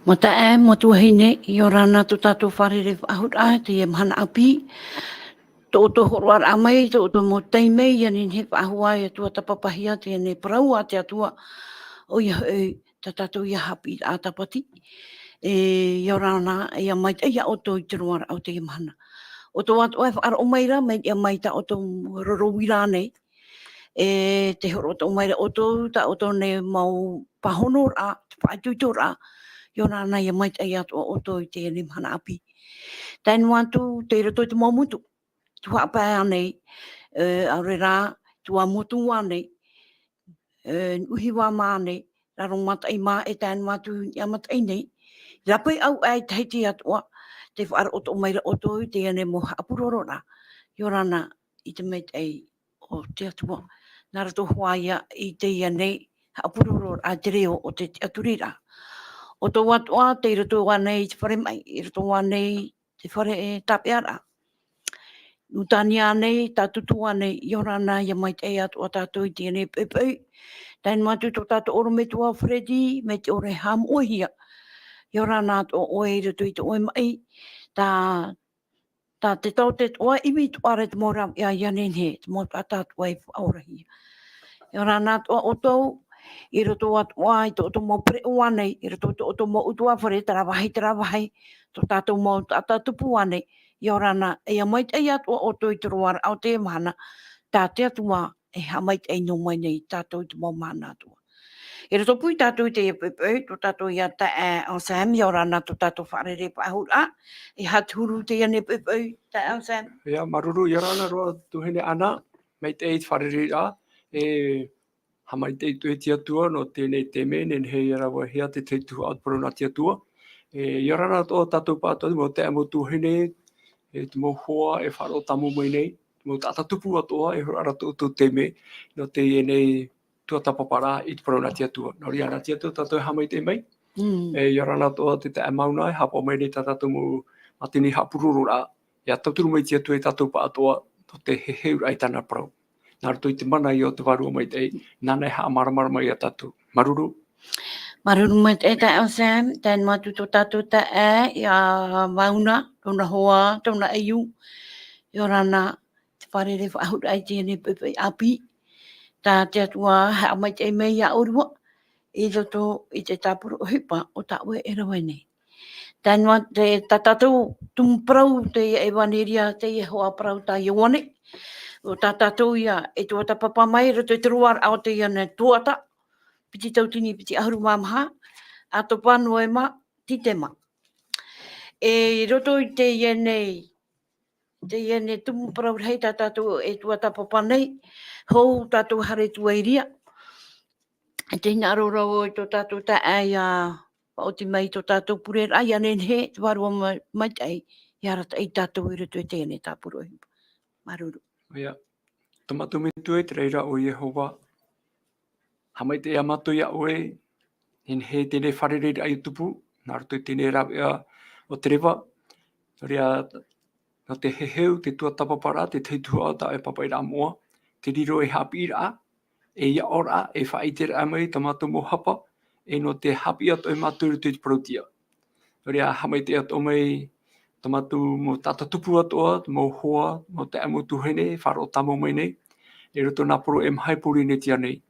Mata motuahine Ioana tu tatou wharere Ahura Teie mana api to horoar amai to mo Teie yanin he ahua tuatapapa te ne Parau te Atua o ia tatou ia Hapiiraa Sabati Ioana ia mai ia oto i turuar au te mana o to Atua ar o maira mai ia mai ta oto rorowira nei te horo to maira oto ta oto ne mau pahonor a paituitora Ioana ia mai ia oto i te ne mana api tai watu te roto te momutu tu hapa nei a reira tu amotu ane uhiwa mane la rong mata i ma e tai watu ia mata i nei rapai au ai taiti atua te whaara oto maira oto i te ne mo apurorora Ioana i te meit ai o te atua nara to huaia i te ia nei apurorora a te reo o te aturira o to watua te roto wane i te whare mai i roto wane te whare tapa'o Nutania nei tatutua nei Ioana ia mai te atua tatou i te ne pepe tai matu to tatou oro me tua Freddy me te ore ham ohia Ioana to oe roto i te oe mai ta te tau te oa imi tu are te mora ia Ioane he te mo tatou e aurahi Ioana to oto i roto atua i to mo pre oane i roto to mo utua whare tarawahai to tatou mo tatupu ane Ioana ia mai te atua oto i turuar au te mana tā te atua e hamai te no mai nei tatou i te mo mana atua. E roto pui tatou i te epepe, to tatou i ata au Sam, Ioana to tatou wharere Ahura, e haturu te ane pepe, ta au Sam. Ia, maruru Ioana roa tuhene ana, mei te eit wharere a, e hamai te itu e tia tua no tēnei te me, nen he Irava hea te te tuha at parona tia tua. Ioana to tatou pātou mo te amo tuhene, e te mo hoa e wharo tamu mai nei, mo tata tupu atoa e hora to te me, no te nei tuatapaparaa i te parona tia tua. Nori ana tia tua tatou hamai te mai, Ioana to te amauna e hapa mai nei tatou mo matini hapururura, ia tauturu mai tia tua e tatou pa atoa, to te heheura i tana Parau. Nara to i te mana i o te warua mai te nana e haa maramara mai a tatou. Maruru. Maruru mai te au Sam, tēn matu to tatou ta ia mauna, tona hoa, tona eiu, Ioana te wharere Ahura i te ane pepe api, tā te atua hea mai te mei a orua, i roto i te tāpuru o hipa o tāue e rawa nei. Tēnua te tatou tumu Parau te EVANELIA te hoa Parau tā Ioane, o tā tatou ia e tuatapapa mai roto i te ruar au te iana tuata, piti tautini piti ahuru mamaha, a to panu e ma, titema. E roto i te iene tumu Parau hei tā tatou e tuatapapa nei, hou tatou hare tuairia, e te hina arorau o to tatou ta aia o te mai to tatou purera ai anen he te warua mai tai i arata i tatou i roto e tēne tāpuru o hipa. Maruru. Ia, tamatu mitu e te reira o Yehova, hamai te amatu ia oe, hen he tēne wharerere ai tupu, nā roto i tēne rawea o te rewa, rea no te heheu, te tuatapapara, te teitua ta e papaira moa, te riro e hapiiraa, e ia ora, e whaitere amai tamatu mo hapa, e no te hapi ato e maturu te protia. Rea hamai te ato mai tamatu mo tata tupu atoa, mo hoa, mo te amu tuhene, wharo tamo mai nei, e roto nā poro e mahai puri ne tia nei.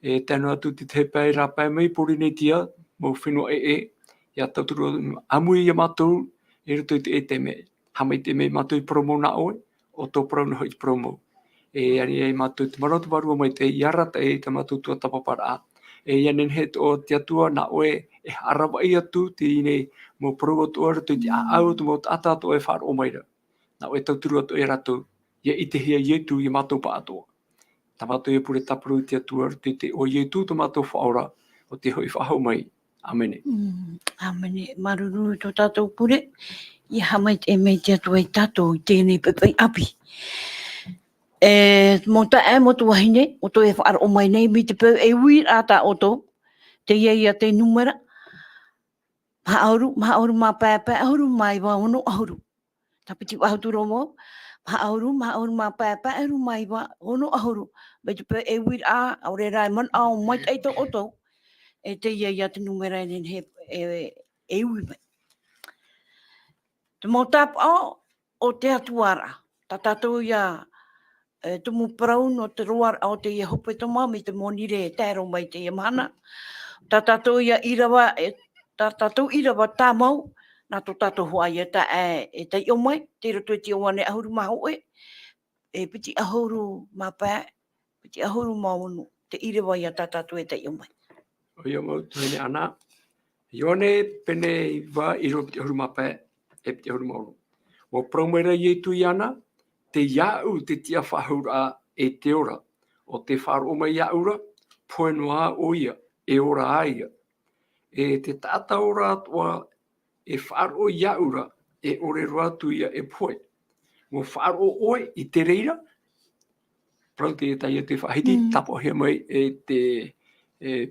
E tēnu atu te te pai rapai mai puri ne tia, mo whenua ia tauturu amui ia mātou, e roto i te e te me. Hamai te me mātou i promo na oe, o tō parau na hoi promo. E ani e mātou te maratu warua mai te iarata e te mātou tuatapapara. E ianen he o te atua na oe e arawa i atu te ine mo parau atu ara te au tu mo tata atu e wharo maira. Na oe tauturu atu e rato, ia i te hea ietu i mātou pa atua. Ta mātou e pure taparu te atua te o ietu tu mātou whaora o te hoi whahau mai. Amene. Amene, maruru to tatou pure, i hamai te mei te atua i tatou i tēnei pepe api. Mo ta mo tu wahine, o to e whaara o mai nei, mi te peu e ui rata o to, te ia te numera, mahauru ma pēpē, ahuru mai wa ono ahuru. Tapiti wahuturo mo, mahauru ma pēpē, ahuru mai wa ono ahuru. Me te peu e ui rā, au re rai man au mai te o to, e te ia te numera enen he e ui mai. Te mau tapa'o o te Atuaraa. Ta tatou ia tumu Parau no te roar o te hepetoma me te monire e tēro mai te mana. Ta tatou ia Irava, ta tatou Irava tāmau, nā tō tatou hoa ia ta e Teie mai, te roto e te Ioane ahuru maho e piti ahuru mapā, piti ahuru maunu, te Irava ia ta tatou e Teie mai. O ia mau tuene ana. Ioane pene wa iro piti ahuru mapā, e piti ahuru maunu. Mo praumera i tu iana, te iau te tia-faahou-raa e te ora. O te faaroo mai iaura, pohe noa o ia, e ora aia. E te taata ora atua, e faaroo iaura, e ore roa tu ia e pohe. Mo faaroo oe i te reira, prau te taia te whahiti, tapo hea mai e te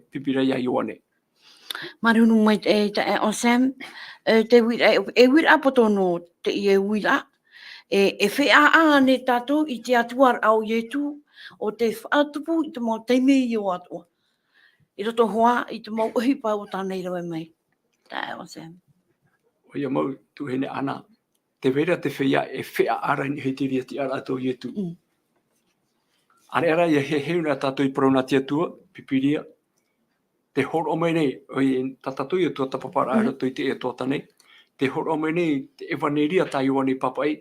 pipira ia Ioane. Marunu mai te o Sam, te wira, e wira apotono te i e wira, e whea ane tatou i te atuar au Iesu, o te whaatupu i te mau teime i o atua. I roto hoa i te mau uhipa o tānei rawe mai. Tae o Sam. O ia mau tu hene ana, te vera te whea e whea ara ni hei te ria ti ara ato Iesu. Are ara ia he heuna tatou i prona tia tua, pipiria, te horo o mai nei, o i tatou i toatapaparaa, rato i te e toata nei, te horo o mai nei, te EVANELIA ta Ioane papai,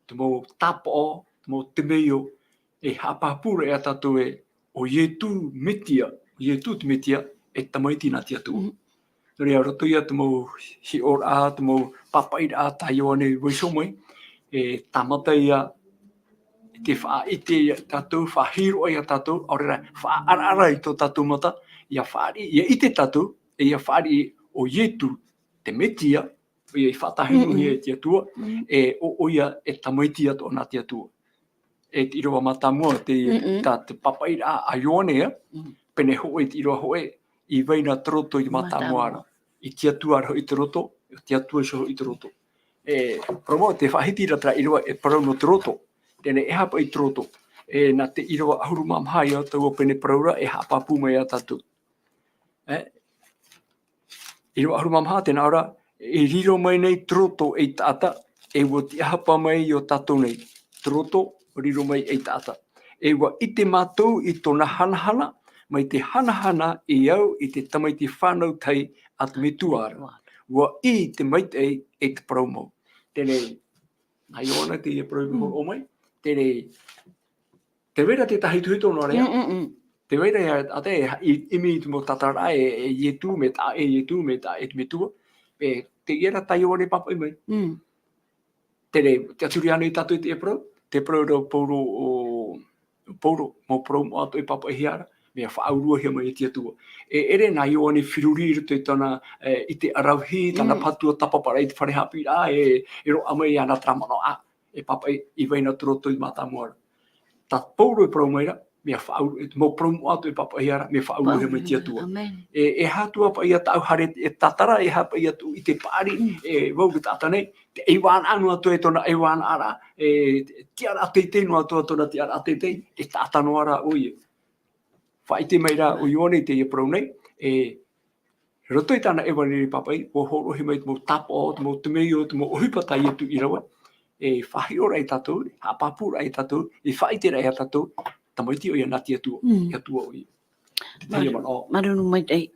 te mau tapa'o, te mau te meio, e hapapura e a tatou e o Iesu metia, Iesu te metia, e tamaiti nā tia tua. Nori a rato ia te mau hi ora, te mau papaira ta Ioane waiso mai, e tamata ia, te wha ite ia tatou, wha hiro ia tatou, aurera wha ara i tō tatou mata, ia whaari, ia ite tatou, e ia whaari o Iesu te metia, ia i whatahinu hia e tia tua, e o ia e tamaitia tō nā tia tua. E te Irava matamua, te papaira a Ioane, pene hoe te Irava hoe, i veina troto i matamuara, i tia tua i te roto, i tia tua i te roto. E promo te whahiti ratra Irava e Parau no te roto, tēne e hapa i troto, e nā te Irava ahuru mamhai a tau o pene Paraura e hapa pūmai a tatou. Irava ahuru mamha tēnā ora, e riro mai nei troto e taata, e wa ti hapa mai i o tatou nei. Troto, riro mai e taata. E wa i te mātou i tōna hanahana, mai te hanahana i au i te tamaiti whanau tai at me tuara. Wa i te maitei e te Parau mau. Tēne, nā Ioane te ia Parau o mai, tēne, te vera te tahi tuito no rea, te vera a te imi i te mo tatara e Iesu me ta e Iesu me ta e te metua, te iera ta Ioane papa i mai. Tere, te aturi anu i tatu i te Parau, te Parau rau pauro o pauro, mo Parau mo ato i papa i hiara, mea whaaurua hea mai i tia tua. E ere nā Ioane whiruri rito i tana i te arauhi, tana patua tapapara i te whare Hapiiraa, e ro amai ana tramano a, e papa i veina turoto i matamuara. Ta pauro i Parau maira, mea whaauru, mo Parau mo ato i papa i hiara, mea whaaurua hea mai i tia tua. E hatua pa ia tau hare e tatara, e hapa ia tu i te pāri, e wau ki tata nei, te Ioane anu atu e tona Ioane ara, e tiara ateitei no atu tona tiara ateitei, e tata no ara o ia. Whaite mai rā o Ioane te ia Parau nei, e roto i tāna EVANELIA papai, o horo he mai te mo tapa'o, te mo te meio, te mo ohipata i atu Irava, e whahi ora i tatou, hapapura i tatou, e whaitera i tatou, tamaiti o ia nā tia tua, ia tua o ia. Te taia mana o. Marunu mai tei.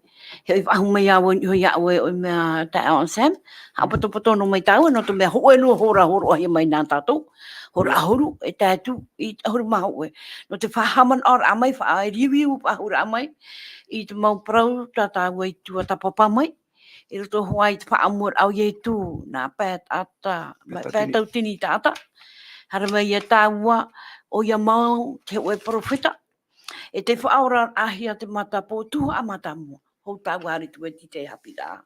Hei whahu mai awa i hoi awe o mea tae on Sam. Hapato no mai tau, no to mea hoe lua hora horo ahi mai nā tātou. Hora ahuru e tātu i ahuru maho e. No te whahaman or amai, wha riwiu ahuru amai, i te mau Parau tata wei tuatapapa mai. I roto hoa i te whaamur au Iesu, nā pētata, pētau tini tāta. Hara mai ia tāua o ia mau te oe profeta. E te whaora ahia te matapo tuha a matamua. Hou tāu ari tu e te Hapiiraa.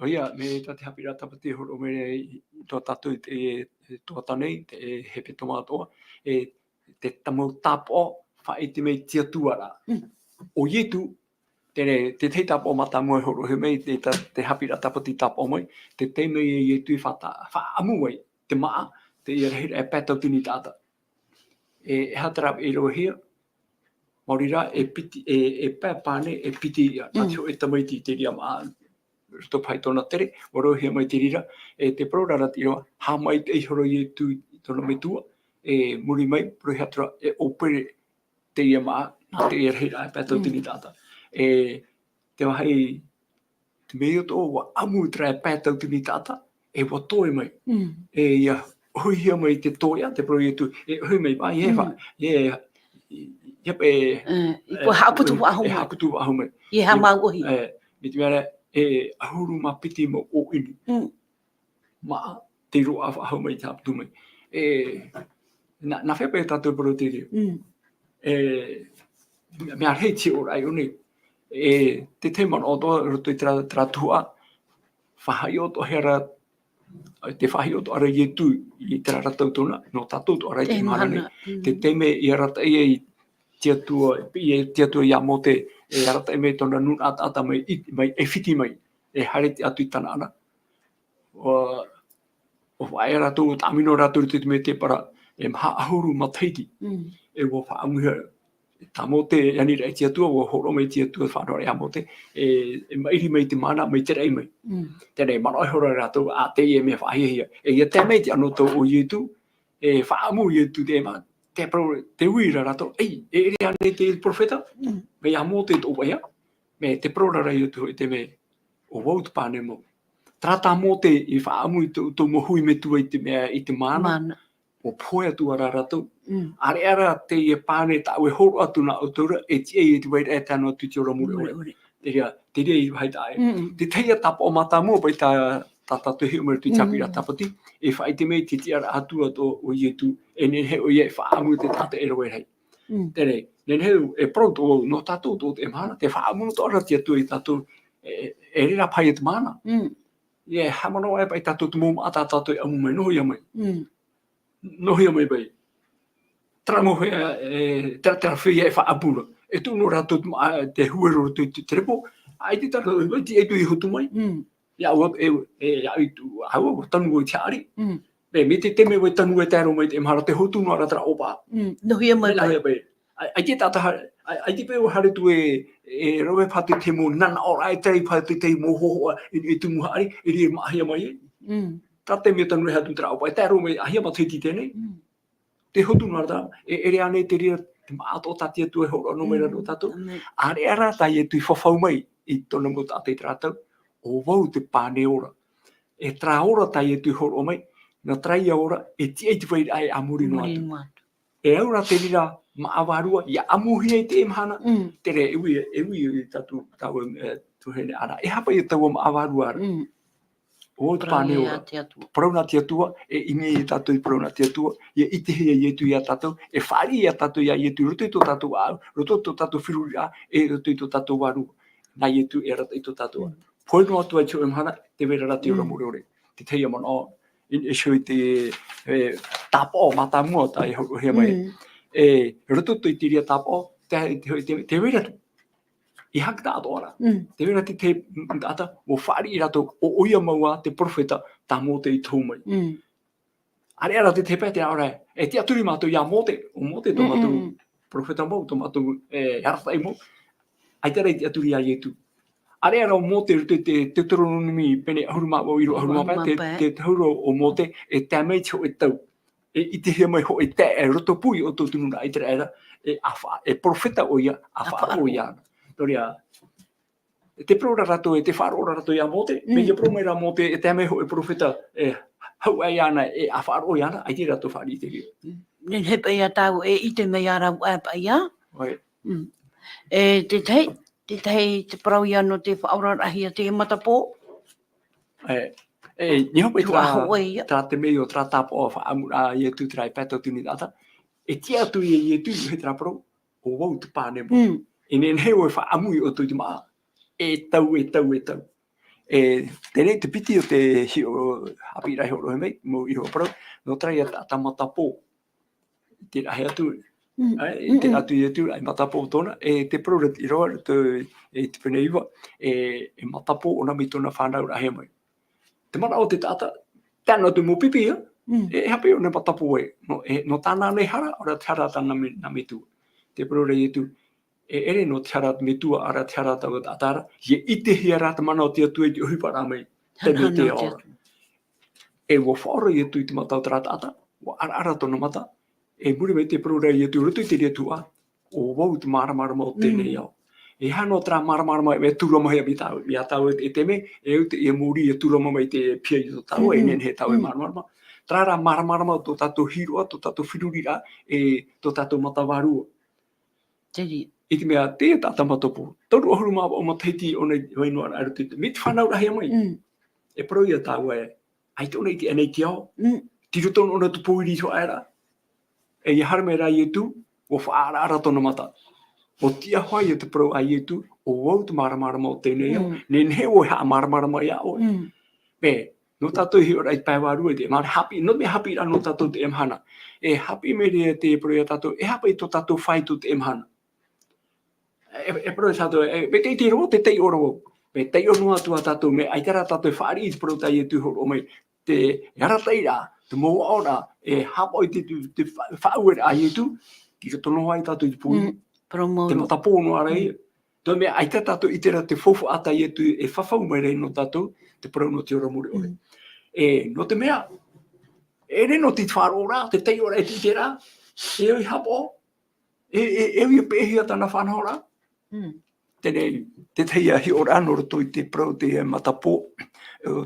O ia, me ta te Hapiiraa tapati horo me tō tatou i te toata nei, te hepetoma atoa, e te tamau tapa'o, whaiti mei tia-faahou-raa. O Iesu, te tei tapa'o matamua horo he mei, te Hapiiraa tapati tapa'o mai, te tei mei e Iesu i whaamu mai, te maa, te ia reira e pētau tini tāta. E hatara e roa hia, maurira e piti, e pēpane e piti ia, atio e tamaiti te ria maa, to pai tona tere, waro hea mai te rira, te prora te iroa, ha mai te horo Iesu tona me tua, muri mai, pro hatra, opere te ia maa, na te ia reira, pato tini tata. Te wahai, te meo to, wa amu tra pato tini tata, wa toe mai, ia, hui hea mai te toia, te pro Iesu, hui mai, Ipo haputu wahu mai. Haputu wahu mai. Ie ha mauhi. Me te mea, ahuru ma piti mo o ini. Ma te roa wahu mai, te haputu mai. Na whepe tātou paro te reo. Mea rei te ora i one. Te te mana o toa roto i tra tua. Whahai o to hera, te whahi o to ara Iesu i te ratau tona, no tātou to ara i te mahana. Te teme i arata i tia-tua ia mo te arata e me tona nun ata mai whiti mai, hare te atu i tana ana. O whae rato, tamino rato te me te para, maha ahuru ma teiti, wo whaamuhia, tā mo te yanira e tia-tua, wo horo mai tia-tua whanora ia mo te, mairi mai te mana, mai te rei mai. Tēnei, mana oi horo rato, a Teie me whaihia. Ia te mei te anoto o Iesu, whaamu Iesu te ma, te uira rato, ere ane te profeta, me ia mo te tō ia, me te prora Iesu te me, o wau te pāne mo. Trata mo te i whaamu i tō mohui me tua i te mana, o pohe Atuaraa rato. Are ara te i pāne tāu e horo atu na autora, Teie i te waira e tāno atu te ora mure ore. Te rea i wahai tae. Te Teie tapa'o mata mo, pai tā tatu he umere tu Hapiiraa Sabati, whai te mei te tiara atua o Iesu, nen he o ie whaamu te tata e roe hei. Tere, nen he pronto no tatou tō te mana, te whaamu to ara tia tu i tatou, reira pai e te mana. Hamano e pai tatou te mōma ata tatou e amu mai, nohi amai. Nohi amai bai. Tramo he, tera whia e whaapura. E tūno rato te huero te trepo, ai te tara, ti e tu i hotu mai. Ia ua, i tu, haua, tanu o te ari. Me te teme o tanu e tēro mai te mahara, te hotu no ara tara opa. Nohi amai bai. Ai te tata, ai te peo hare tu roe pate te mo nana ora e tei pate te mo hohoa i tumu hari, i ri mahia mai e. Tate me tanu e hatu tara opa, e tēro mai ahia ma teiti tēnei. Te hotu no ara, e re ane te ria, te maato tatia tu e horo no meira no tato. Are ara tai e tui whawhau mai i tona mo tate i tratau, o wau te pāne ora. E tra ora tai e tui horo mai, na trai ora, e ti e te whaira ai amuri no atu. E aura te rira maawarua, ia amuhi e te emhana, tere ewi i tatu tau tuhene ana. E hapa i tau maawarua ara. O te pāne ora. Parau nā tia-tua, imi i tatu i parau nā tia-tua, ia ite hea Iesu ia tatu, e whari ia tatu ia Iesu, roto i tō tatu au, roto i tō tatu whiruri a, roto i tō tatu waru, nā Iesu e rata i tō tatu a. Poi no atua i tō emhana, te vera rati ora mure ore. Te teia mana o, e shui te tapa'o mata mua ta i hoko hea mai. Roto i te ria tapa'o, te vera tu. I hak tā atoara. Te vera te tata, o whaari i rato, o oia maua te profeta, tā mō te i tō mai. Are ara te pēte aora, e te aturi mātou ia mōte, o mōte tō mātou profeta mō, tō mātou haratai mō, ai te rei te aturi a Iesu. Are ara o mōte te Deuteronomi pene ahuruma o iro ahuruma pē, te hauro o mōte, e te mei te ho e tau. I te hea mai ho e te e roto pui o tō tununa ai te reira, e profeta o ia, a faaroo ia. Toria, te prora rato e te faaroo rato ia mōte, me ia promeira mōte e te mei ho e profeta hau ai ana e a faaroo ia ana, ai te rato whaari te rio. Nen hepa ia tau e ite mei ara uapa ia. Te tei te parau ia no te whaurarahia te matapō. Ni hopa i tra te mei o tra tapa'o whaamura i e tu trai pētau tuni tata. E tia atu i e tu he tra parau, o wau te pāne mo. E nen heo e whaamui o tui te maa. E tau. Tēnei te piti o te hio Hapiiraa hio rohe mei, mo i hoa parau, no trai a ta matapō. Te rahe atu. Te atu i atu, ai matapō tōna, te parau i roa, te pene iwa, e matapō o nami tōna whanau rahe mai. Te mana o te tata, tēnā tu mō pipi ia, e hape o ne matapō e. No tāna nei hara, ora te hara tāna nami tū. Te parau rei atu, ere no tiarat mitua ara tiarat au atara ye ite hiarat mana tia tu e hupara mai te me te ora e wo fora ye tu mata tratata wo ara to no mata e muri me te prora ye tu rutu te tua o wo te mara mo te ne yo e hano tra mara me tu ro mo he bita ya tau e te me e muri e tu ro mo mai te pia i tau e nen he tau e mara trara mara to tatu hiro to tatu firurira e to tatu mata waru Teie. I te mea te tata matopo. Tauru ohuru maa o mataiti o nei hoinua aru te mit whanau rahi mai. E pro ia tāua e, ai tōna i te anei te ao. Tiro tōna ona tu pōiri so aera. E i harme rā i tu, o whaara ara tōna mata. O tia hoi e te pro ai tu, o wau tu maramara mo tēnei au. Nen he o haa maramara mai au. Pē, no tātou hi ora i paiwaru e te, mara hapi, no me hapi rā no tātou te emhana. E hapi me rea te pro ia tātou, e hapi tō tātou whai tu te emhana. E pro sato e be te ro te tei oro be tei ono atua tato me ai tera tato fari pro tai tu ho mai te yara teira te mo ora e hapo i te faue ai tu ki to no ai tato i pu te mata pono arei to me ai tato i tera te fofo ata i tu e fafau mai rei no tato te pro no te ora muri ore e no te mea e ne no te faaroo-raa te tei ora e ti tera e oi hapo e oi pehia tana whanahora Tene, te teia hi ora anoro toi te pro te matapo,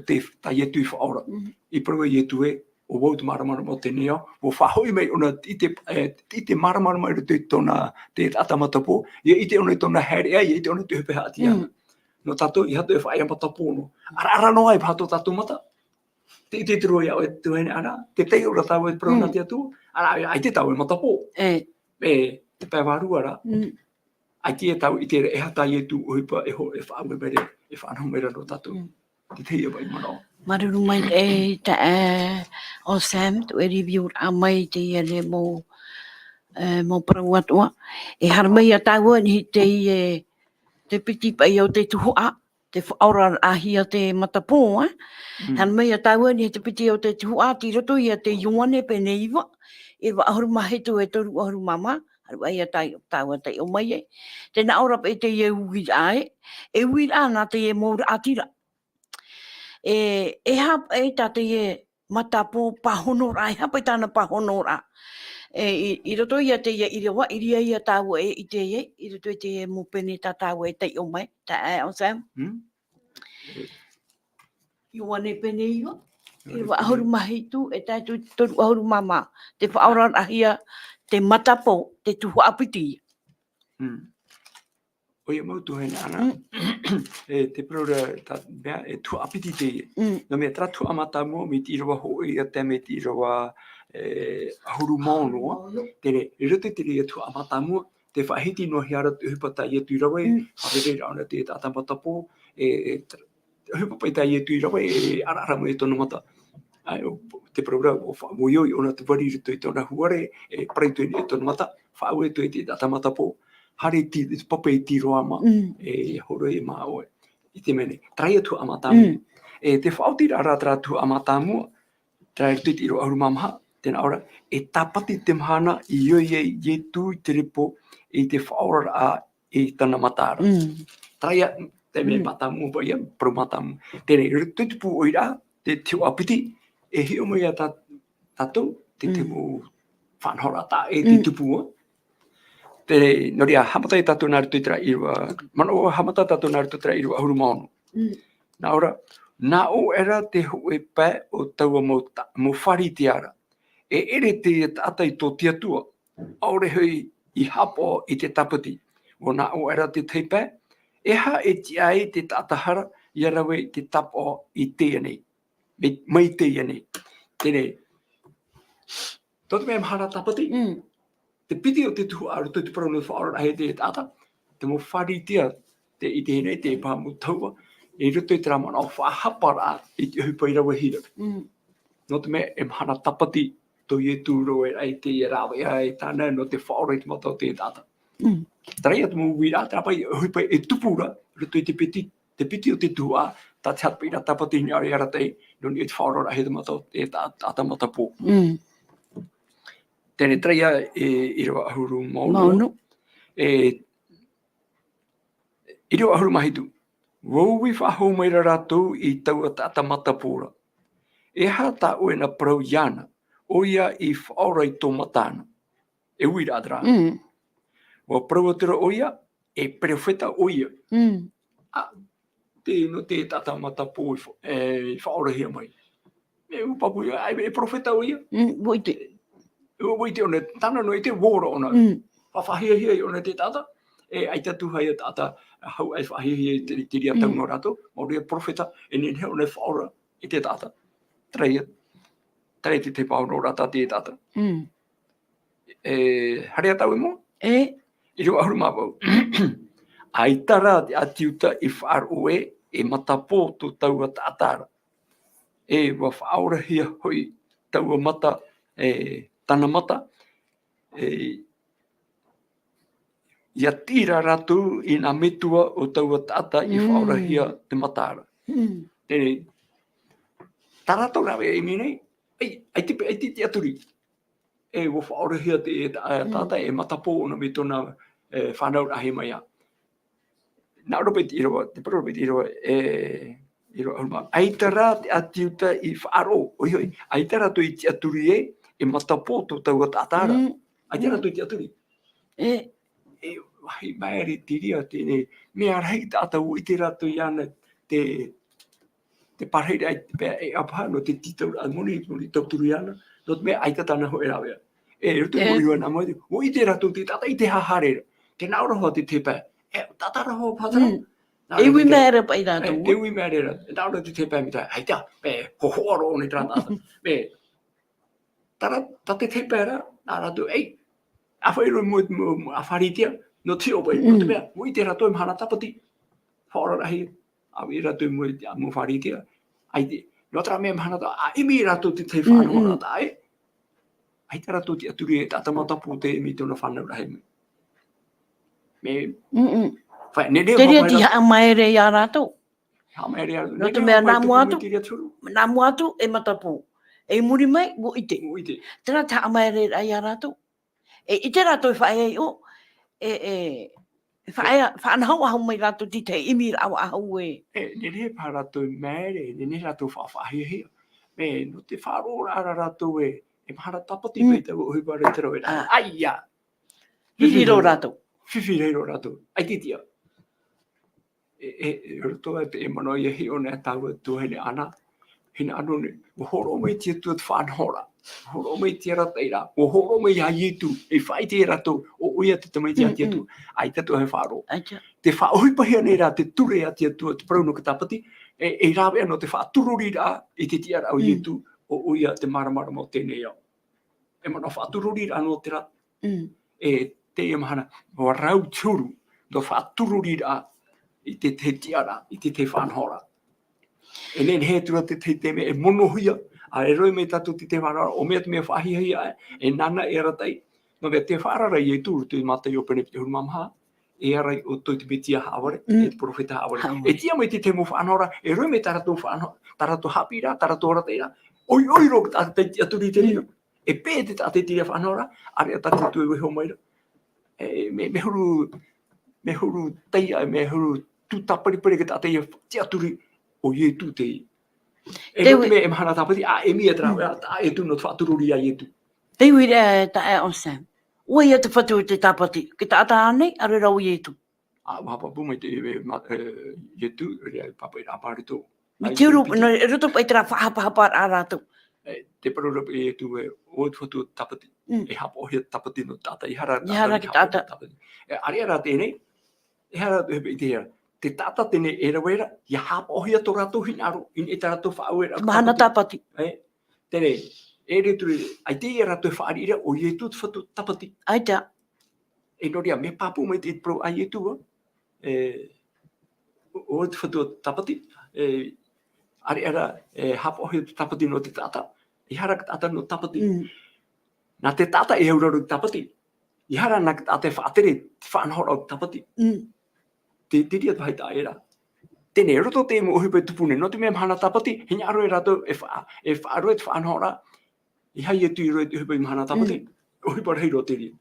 te tai etu i whaora. I pro i etu e, o wau te maramara mo te nea, o whahoi mei ona i te maramara mai te tona te ata matapo, i te ona tona harea, i te ona te hupe hati ana. No tato, i hato e whaia matapo no. Ara no ai pato tato mata. Te tiro iau e tuene ana, te tei ora tau e pro na te atu, ara ai te tau e matapo. Te pēwaru ara. Ai te tau i te e hata i tu uipa e ho e whaame mere, e whanau mere no tatu. Te teia bai mano. Maruru mai e ta o Sam, tu e review a mai te Ieane mo Parau Atua. E harmei a tau ni te piti pai o te tuhua, te whaora ahia te matapo. Harmei a tau ni te piti o te tuhua, ti roto i a te Ioane pene iwa. E wa ahuru mahe tu e toru ahuru mama. Haru ai a tau te o mai e. Tēnā ora pe te e uwira ai. E uwira ana te e mōra atira. E hapa e ta te e matapo pahonora. E hapa e tāna pahonora. I roto i a te e Irava, iria i a tau e i te e. I roto i te e mōpene ta tau e te o mai. Ta e o Sam. Ioane pene iwa. I wa ahuru mahi tu e tātu toru ahuru mama. Te whaora ahia te matapo, te tuhu apiti. O ia mau tuhene ana, te prora mea e tu apiti te. No mea tra tu amata mo, mi ti Irava ho i a te me ti Irava ahuru mono, tere, i rote te rea tu amata mo, te whahiti no hiara te hupata i tu Irava, hapereira ana te tata matapo, hupapai i tu Irava, ara mo e tono mata. Te prora o whamoioi ona te wari rito i tona huare, e preito i tono mata, whaau e tu e te tata matapo. Hare ti papai ti roama e horo e mao I te mene traia tu amatamu e te whautira ara tra tu amatamu traia tu ti ro arumamha tena ora e tapati te mahana I ye tu te repo I te whaora a I tana matara traia te me matamu pa ia pro matamu tene tu te pu oira te tiu apiti e hi o mai ata tatou te mo whanhora ta e te tupu Te noria hamata I tatu nāru tuitara Irava, mano hamata tatu nāru tuitara Irava ahuru maono. Nā ora, nā o era te hoe pē o taua mo whari te ara. E ere te tata I tō tiatua, aore hui I hapo I te tapati. O nā o era te teipē, e ha e ti ai te tatahara, I arawe te tapa'o I Teie nei. Mai Teie nei. Tene, tōtu mea mahara tapati, te piti o te tuhu aru te parau no whaora ahe te tata, te mo whari tia te I te hene, te pā mo taua, e ruto I te ramana o whahapara I te hupa I rawa hira. No te mea e mahana tapati to I tūro e ai te Irava e tāna no te whaora I te mata o te tata. Tarai atu mo wira, trapai hupa e tupura, ruto I te piti o te tuhu a, ta te hapa ira tapati ni ari aratei, no ni te whaora ahe te mata o te tata mata pō. Tēne traia e Irava ahuru maono. Irio ahuru mahitu. Wowi whahau maira rātou I taata matapura. E hata o na Parau Ioane, o ia I whaora I tō matana. E uira adra. Wa Parau atira o ia, e profeta o ia. Te no te tata matapu e whaora hia mai. E upapu ia, e profeta o ia. Woite. Woite ona, tana no I te wōra ona. Whawhahia hia I ona te tata. E aita tuhai a tata, hau ai whahihia I te ria tau no rato. Mauri e profeta, e nene ona whaora I te tata. Teie te tapa'o no rata te tata. Harea tau mo? I rua ahuru mapau. Aitara te atiuta I faaroo e matapo tu tau a Atuaraa. E wa whaora hia hoi tau a mata, tana mata. Ia tira ratu I nga metua o tau a taata I whaora hia te matara. Tene, tarato rawe e minei, ai te aturi. E wa whaora hia te taata e matapo ona me tona whanau rahe mai a. Nā rope te irawa, te paro rope te irawa, irawa alma. Aitara te atiuta I faaroo, oi, aitara tu I te aturi e matapo tu tau a Atuaraa. Aitara tu I te aturi. E wahi maere te ria tēne, mea rei tātou I te rato Ioane te parheira e apa no te titau moni tauturu Ioane, no te mea aitatana ho e rawea. E rutu moriwa nā moe, o I te rato te tata I te haharera, te naurahoa te tepa, e tata raho patara. E ui mea pa I rātou. E ui mea rera, e naura te tepa mitai, hei tea, ho hoaro o ne tata. Tate tepa era, nā rato, ei, a whaero mo a wharitia, no te opai, no te mea, mo I te rato hana tapati, whaora rahi, a I rato mo wharitia, ai te, no tra mea hana ta, a imi rato te te whanau rata ai, ai te rato te aturi e tata matapu te imi tona whanau rahi me. Te ria ti haa maere I a rātou. Ha maere a, No te mea nā muatu e matapu. E muri mai, wo ite. Tēnā te haa maere I a rātou. E te rātou whae ai o, whaanahau ahau mai rātou ti te imi rāu ahau e. Nene pa rātou maere, nene rātou whaafahia hea. No te faaroo rāra rātou e mahara tapati mai tau o hupare te rau e rāra. Aia! Whiwhiro rātou. Whiwhiro rātou. Ai te tia. Rotoa te mano ia hi ona tau tuahine ana. Hina anu ne, o horo mai tia tuat whanhora. Horo mai tia rataira. O horo mai a Iesu. E whai te rato o uia te tamai tia tia tu. Ai tatu he wharo. Te whaohipahia nei rā te ture a tia tu te Parau no tapati. E rāwea no te whaatururi rā I te tia rā o Iesu o uia te maramara mo tēnei au. E mana whaatururi rā no te rā. E te mahana, o rau turu. No whaatururi rā I te tia rā, I te whanhora. E nen he tua te me e monohia, a e roi me tatu te whanhora, o mea te mea whahihia e nana e ratai. No mea te whaarara I e tūru tu matai o pene pite hurumamha, e arai o toi te betia haaware, e te profeta haaware. E tia mai te te mo whanhora, e roi me tarato whanhora, tarato haapiiraa, tarato rataira, oi ro tate aturi te rino. E pē te tate tira whanhora, are a tate tu e weho maira. Me huru teia, me huru tu taparipare ke tate te aturi o Iesu Teie. E no te me e mahana tapati, a e mia tra, a e tu no whaatururi a Iesu. Te uire ta e o Sam. Ua ia te whatu te tapati, ki ta ata ane, are rau Iesu. Wahapa pumai te Iesu, rea papa I raparito. Mi te uru, no e roto pai tera whahapahapa a rātou. Te parura pe Iesu e o te whatu tapati. E hapo hia tapati no tata, I hara ki tata. Are ara tēnei, e hara hepe I te hera. Te tata tēnei e rawera, I hapo hia tō rato hinaru, in e tā rato whaauera. Mahana tapati. Tēnei, e returi, ai te ia rato e whaarira o Iesu te whatu tapati. Ai tā. E noria, me papu mai te pro a Iesu o te whatu tapati. Are ara, hapo hia tapati no te tata. I hara ka tata no tapati. Nā te tata e auraru tapati. I hara nā ka tata e whaatere, te whanhora o tapati. Te tiria tu haita era. Tēnei, roto te mo uhipai tupune, no te mea mahana tapati, hina aro e rato e whaaro e te whanhora, I hai e tui roi te uhipai mahana tapati, uhipai reiro te ria.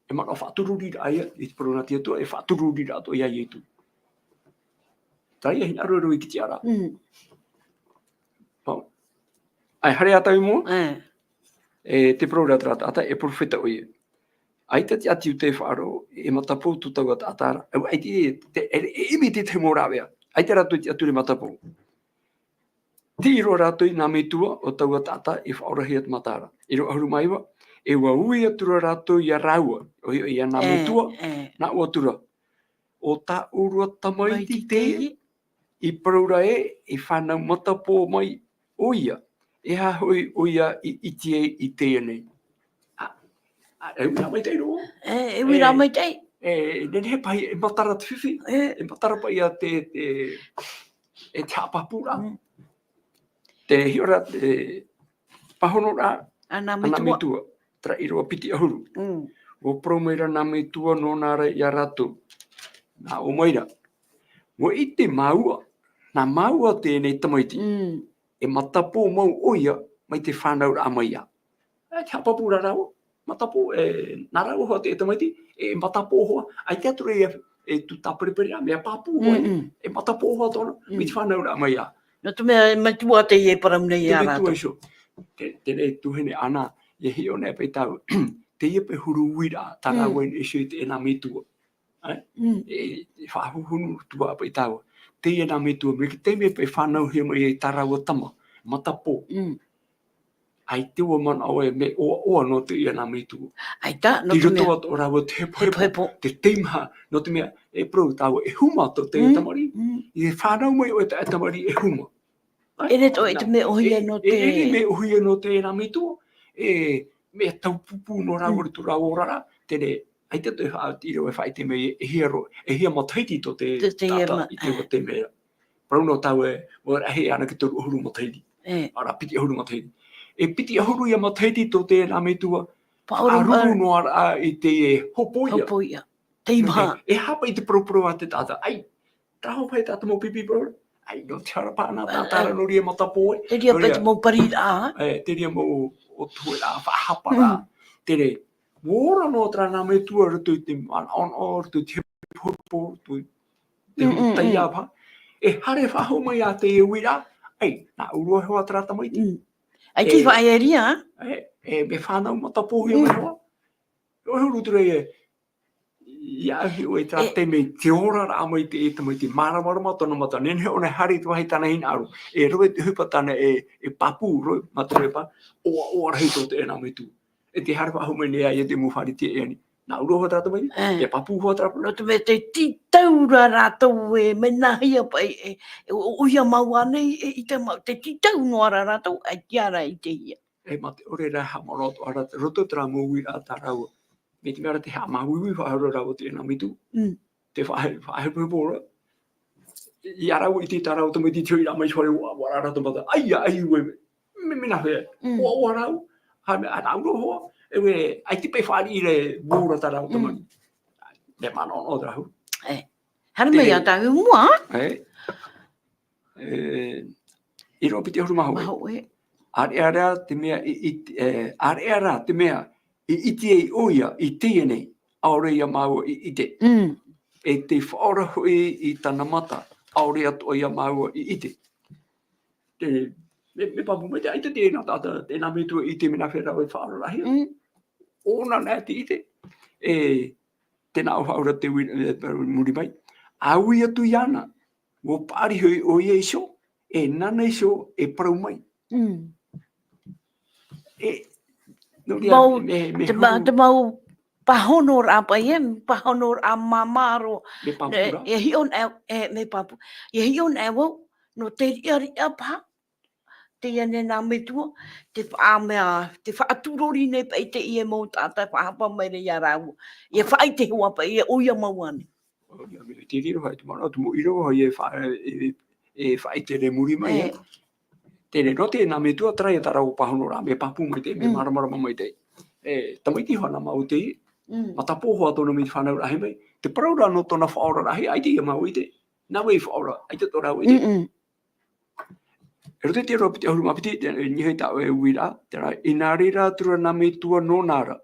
e mana whaatururi aia, i te parona tia tua, e whaatururi ato ia i tu. Tai e hina roro i ki te ara. Ai hare atau mo, te parona ata e profeta o ia. Ai te ati u te faaroo, e matapou tu tau Atuaraa. Ai te imi te morawea. Ai te rato te atu le matapou. Tiro rato i nā metua o tau taata e whaorahi at matara. I ro ahuru maiwa, e wa ui atura rato i a raua. O i a nā metua, nā ua atura. O tā urua tamaiti Teie, i Parau e whanau matapo mai o ia. E ha hoi o ia i Teie i Teie nei. E wina mai tei roa. E wina mai tei. Nene he pai e matara te whiwhi. E matara pai a te tapa'o-raa. Te hiora te pahono-raa. Ana metua. Tra i roa piti ahuru. O promeira nā metua no nāra i a rato. Nā o maira. Mo i te maua. Nā maua tēnei tamaiti. E matapo mau oia mai te whanau rā mai a. Te hapapura rāua. Matapo nā rāua hoa te tamaiti. E matapo hoa. Ai te ature e tu tāparipari a mea papu hoa. E matapo hoa tōna. Mi te whanau rā mai a. No tu mea matua te ie Parau nei a Te rātou. tua iso. Tēnei tuhene ana. E hi o nea pei tau. Te ie pe huru uira. Tā rāua in iso i te ena metua. E whahuhunu tua pei tau. Te ie nā metua. Me ki te mea pe whanau he mai e tā rāua tama. Matapo. Ai te ua mana oe me oa no te ia nā metua. Ai tā, no Te tu mea. rotoa tō rāua te hepo. Te teimha. No te mea e pro tau e huma tō te tamari. I whanau mai o te tamari e huma. E re tō e te mea ohia no te... E me ohia no te nā metua. E me tau pupu no rāua tu rāua orara. Tene, ai te tō i rau e whai te mea e hia mataiti tō te tata i te o te mea. Parau no tau e he ana ki toru ahuru mataiti. Ara piti ahuru mataiti. E piti ahuru ia mataiti tō te nā metua. Aruru no ara i te hopoia. Hopoia. Teimha. E hapa i te proporo a te tata. Ai, taho pai tata mo pipi parau. Ai, no te harapana tātara no ria matapoe. Te ria peti mo parira. Te ria mo o tuera, whahapara. Tere, wōra no tra nā metua rato i te on rato i te hopo, te hutai apa. E hare whaho mai a te uira. Ai, nā urua hoa tra tamaiti. Ai te whae e ria. Me whanau matapohi mai hoa. O huru ture ia hi o e tra te mei te ora rā mai te e tamaiti maramarama tona mata. Nene o ne hari tu wahi tana hina aru. E roe te hupa tana e papu roe maturepa. Oa rei tō te e nā meitu. E te hare whaho mai nea i te muwhari te e ani. Nā uro hoa tāta mai. E papu hoa tāta. No te me te titaura rātou e mena hia pai e uia maua nei i te mau. Te titau noa rātou ai tiara i te hia. E mate ore rā hama roto ara roto tra mo ui rā tā raua. Me te mera te hama ui whaharo rāua te e nā meitu. Te whahe pōpōra. I arau i te tā rau tamaiti tio i rā mai soare wara rātou mata. Ai ue me mena hea. Oa rau. Hame a nāuro hoa. Ewe, ai te pei whaari i re wōra tā rau tamani. Me mana o rau. Hara mai a tāu mua. I ro piti huru maho e. Areara te mea areara te mea i iti e oia i Teie nei. Aore ia maua i ite. E te whaora hui i tana mata. Aore atoa ia maua i ite. Me papu mai te aita te ena tata. Te nā metua i te mena whera o e whaora rahia. Ona nea te ite. Tēnā o haura te muri mai. Aui atu iana. Wo pāri hui o ia iso. E nana iso e parau mai. Te mau pahono rā pai e. Pahono rā mamaro. Me papura. E hion e me papu. E hion e wau. No te ria pa. Te ane nā metua, te whaamea, te whaaturori nei pa i te ie mō tātai whahapa mai rei a rāua. I e whai te hua pa i e oia mauane. Te riro hai te mana, tumu iro hai e whai te re muri mai. Tēne no te nā metua trai e tarau pahono rā, me papu mai te, me maramarama mai te. Tamaiti hoa nā mau te i. Matapo hoa tōna mi te whanau rahi mai. Te parau rā no tōna whaora rahi, ai te ia mau i te. Nā wei whaora, ai te tō rau i te. E rote te roa piti ahuru mapiti, nihei tau e uira, tera, i nā reira tura nā metua no nāra.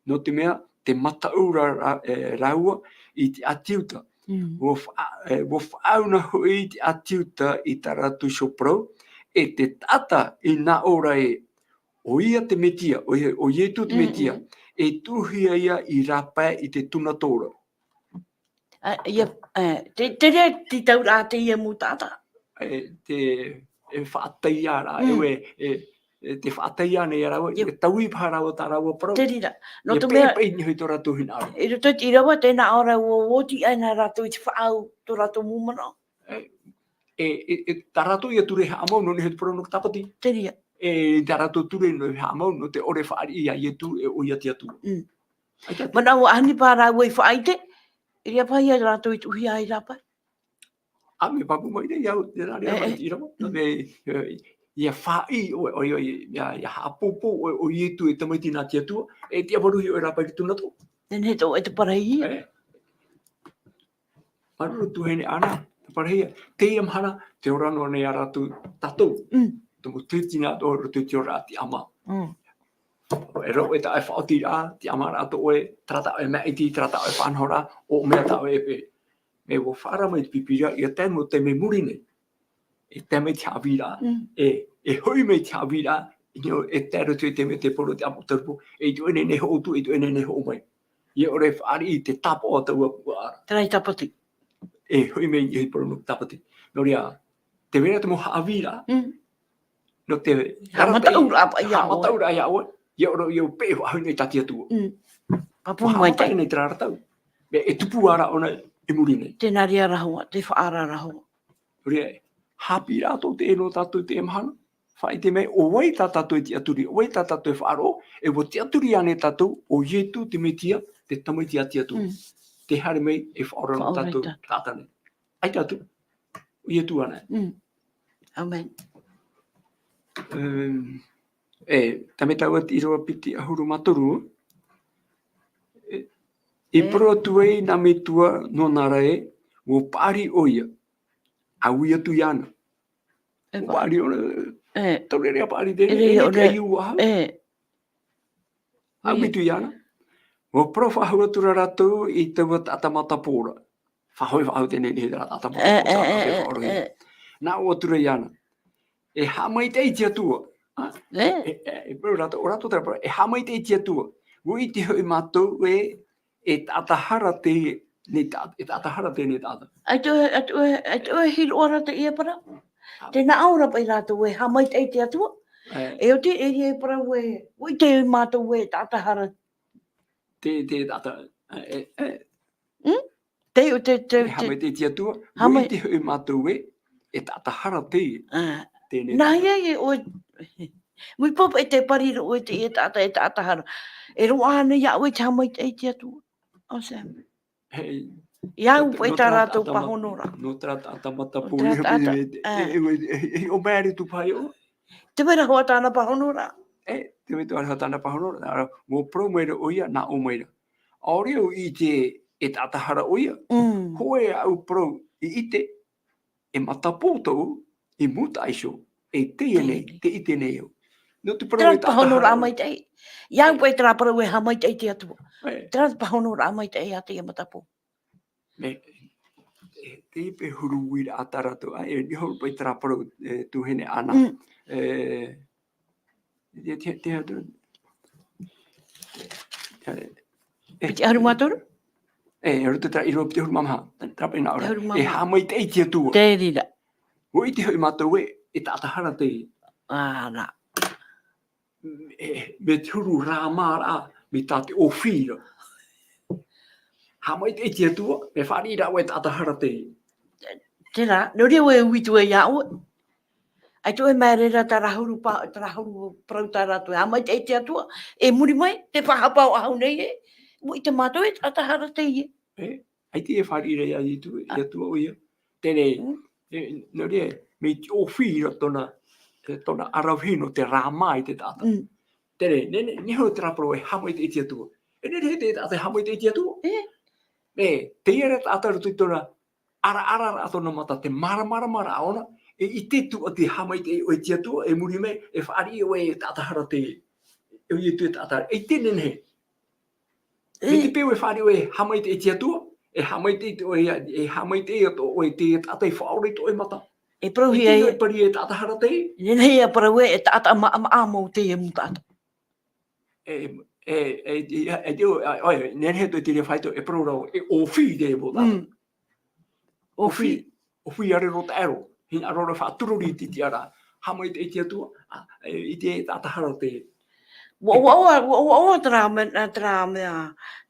No te mea, te mataura raua I te atiuta. Wo whaauna hui te atiuta I taratu soprau, e te tata I nā ora o ia te metia, o Iesu te metia, e tuhia ia I rapa I te tunatora. Te rea ti taurā te ia mu tata. Te whaataiara, te whaataia nei arawa, e taui pārau o tārawa parau. Te rira. E pēpei ni hui tō ratu hina ara. E roto I rawa tēnā ora o woti aina ratu I te whaau tō ratu mumana. Tā ratu ia ture haamau no ni he te parau no tapati. Te rira. Tā ratu ture no haamau no te ore whaari ia Iesu e o ia te atua. Mana o ahani pārau I whaaite, I rea pai a ratu I tuhi ai rapa. A me papu mai nei au, te rari ama I rawa. No me ia whaai o ia haapopo o Iesu e tamaiti nā te atua, e te avaruhi o rapa ki tunato. Tēnei tō e te parahia. Maruru tuhene ana, te parahia. Teie mahana, te orano nei a ratu tatou. Tumu tūtina tō rutu o rā te ama. E rau e ta e whaoti rā, te ama rā tō e trata e maiti, trata e whanhora, o mea ta e pe. Me wo whara mai te pipira, ia tēmu te me muri nei. E tēme te haapiiraa, e hui mei te haapiiraa, e tēru tu e tēme te poro te apotarupo, e tu ene ne ho tu, e tu ene ne ho mai. Ia ore whaari I te tapa'o taua kua ara. Tēnei tapati. E hui mei I poro no tapati. No rea, te wera te mo haapiiraa, no te Hamataura pa ia o. Hamataura ia o. Ia oro ia pe ho nei tati atua. Papu mai te. Nei tra ratau. E tupu ara ona e muri nei. Tēnā rea rahua, te whaara rahua. Rea, hapiiraa tō te eno tātou te emahana. Whai te mei, o wai tā tātou e te aturi, o wai tā tātou e whaaro, e wo te aturi ane tātou, o Iesu te metia, te tamaiti ati atu. Te hare mei e whaora no tātou tātane. Ai tātou, o Iesu ane. Amen. Tame tau ati I roa piti ahuru matoru. I pro tuei na me tua no narae, wo pari oia. Au ia tu Ioane. O pari ona, tau rea pari tene, e te aiu aha. Au i tu Ioane. Wo pro whahua tura ratu I taua taata matapora. Whahoi whahau tene ni he taata matapora. Nā o tura Ioane. E hamai te I te atua. E pro ratu, o ratu tera, e hamai te I te atua. Wo I te hoi mātou e tātahara te ne tāta, e tātahara te ne tāta. Atua hiro ora te ia para. Tēnā aura pai rātou e hamai te te atua. E o te e parau e, ui te mātou e tātahara. Te tāta. Te o te. E hamai te te atua, ui te hoi mātou e tātahara te. Nā ia o, mui popa e te pariro o te e tātahara. E roa ana ia o te hamai te atua. O se. Ia upo e tā rātou pahonora. No trata atamata pōi. O mēri tu pai o. Te mera hoa tāna pahonora. Te mera hoa tāna pahonora. Mo pro meira oia na o meira. Aoreo I te e tātahara oia. Hoe au pro I ite e matapōtou I muta aiso. E teie nei, te ite nei o. No te pro e tātahara amai te. Ia upo e tā pro e hamai te te atua. Tērā pahonora amai te a te matapō. Te ipe huru wira atarato. E ni hau pai traparo tu hene ana. Te hatu. Piti haru mātoru? Rutu tra iro piti huru mamaha. Trapa ina ora. E hamai te iti atua. Te rira. O iti hoi mātou e tātahara te. Nā. Me te huru rāmara me tāte o whira. Hamai te iti atua, me whaarira o e tātahara te. Tērā, no rea oe uitu e iau. Ai tu e mērera ta rahuru parau tā rātu. Hamai te iti atua, e muri mai, te whahapau ahau nei e. Mo I te mātou e tātahara te ie. Ai te e whaarira ia I atua o ia. Tēne, no rea, me o whira tona arauhino te rāmai te tāta. Tēne, niho te raparo e hamai te iti atua. E nere te tāta hamai te iti atua. Teie re tātaru tui tōna ara atona mata te mara ona, e I te tu a te hamai te o e tia tua, e muri me, e whaari o e tātahara te, e ui tu e tātahara, e tēne nehe. Me te peo e whārio e hamai te tia tua, e hamai te to o te tatai whaore to e mata. E prohi te ai. e pari e tata hara te. Nei a parau e taata amo te e mutata. Nen he to te re whaito e pro rau e o whi te e mo tata. O whi are ro taero. Hina arora whāturori ti tiara. Hamai te tia tua, i te tata hara te. Wa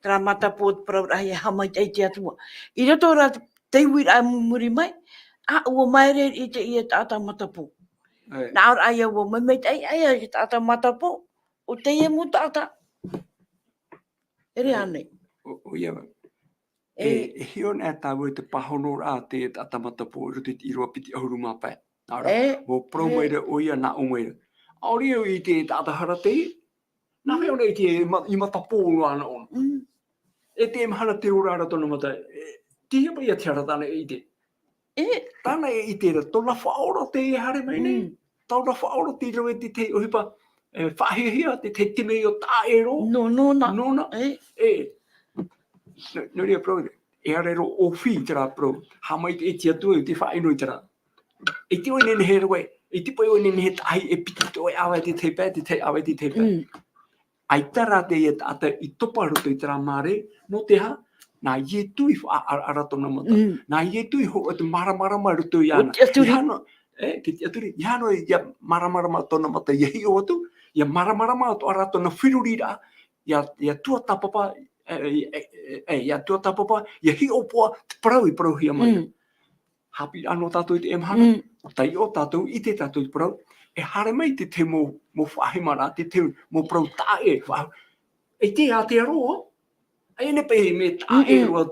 tra matapot parau ai hamai te tia tua. I roto ra te wira ai muri mai, a ua maire i te ia tata matapo. Na ora ai ua mai te ai tata matapo, o te ia mu tata. Ere ane. O ia. E hion e tāu te pahono rā te tata matapo i roto i roa piti ahuru mapai. Nara, mo pro meira o ia na o meira. Aori i te tata hara te, na heo nei te i matapo ana ona. E te mahana te urara tona mata, te hiapa ia te hara tāna i te. Tāna i te ra, tōna whaora te e hare mai nei. Tōna whaora te rau e te te ohipa, whahihia, te te tine o tā e ro. Nona. No rea pro, e hare ro o whi tera pro, hamai te e tia tua te whainoi tera. E te oine ne he roe, e te pai oine ne he tahi e piti to e awa te te pē, te te awa te te pē. Ai tara te e tata i topa roto i tera mare, no te ha, nā ie tui ara tona mata. Nā ie tui ho o te maramarama roto i ana. Ki te aturi, i hano i maramarama tona mata i hi o atu, i maramarama to ara tona whirurira, i tuatapapa, i tuatapapa, i hi o poa, te parau i parau hia mai. Hapiiraa no tatou i te emhana, tai o tatou i te tatou i parau, e hare mai te mo whahimara, te mo parau tā e whahu. E te a te aroa, e ne pehe me tā e roa o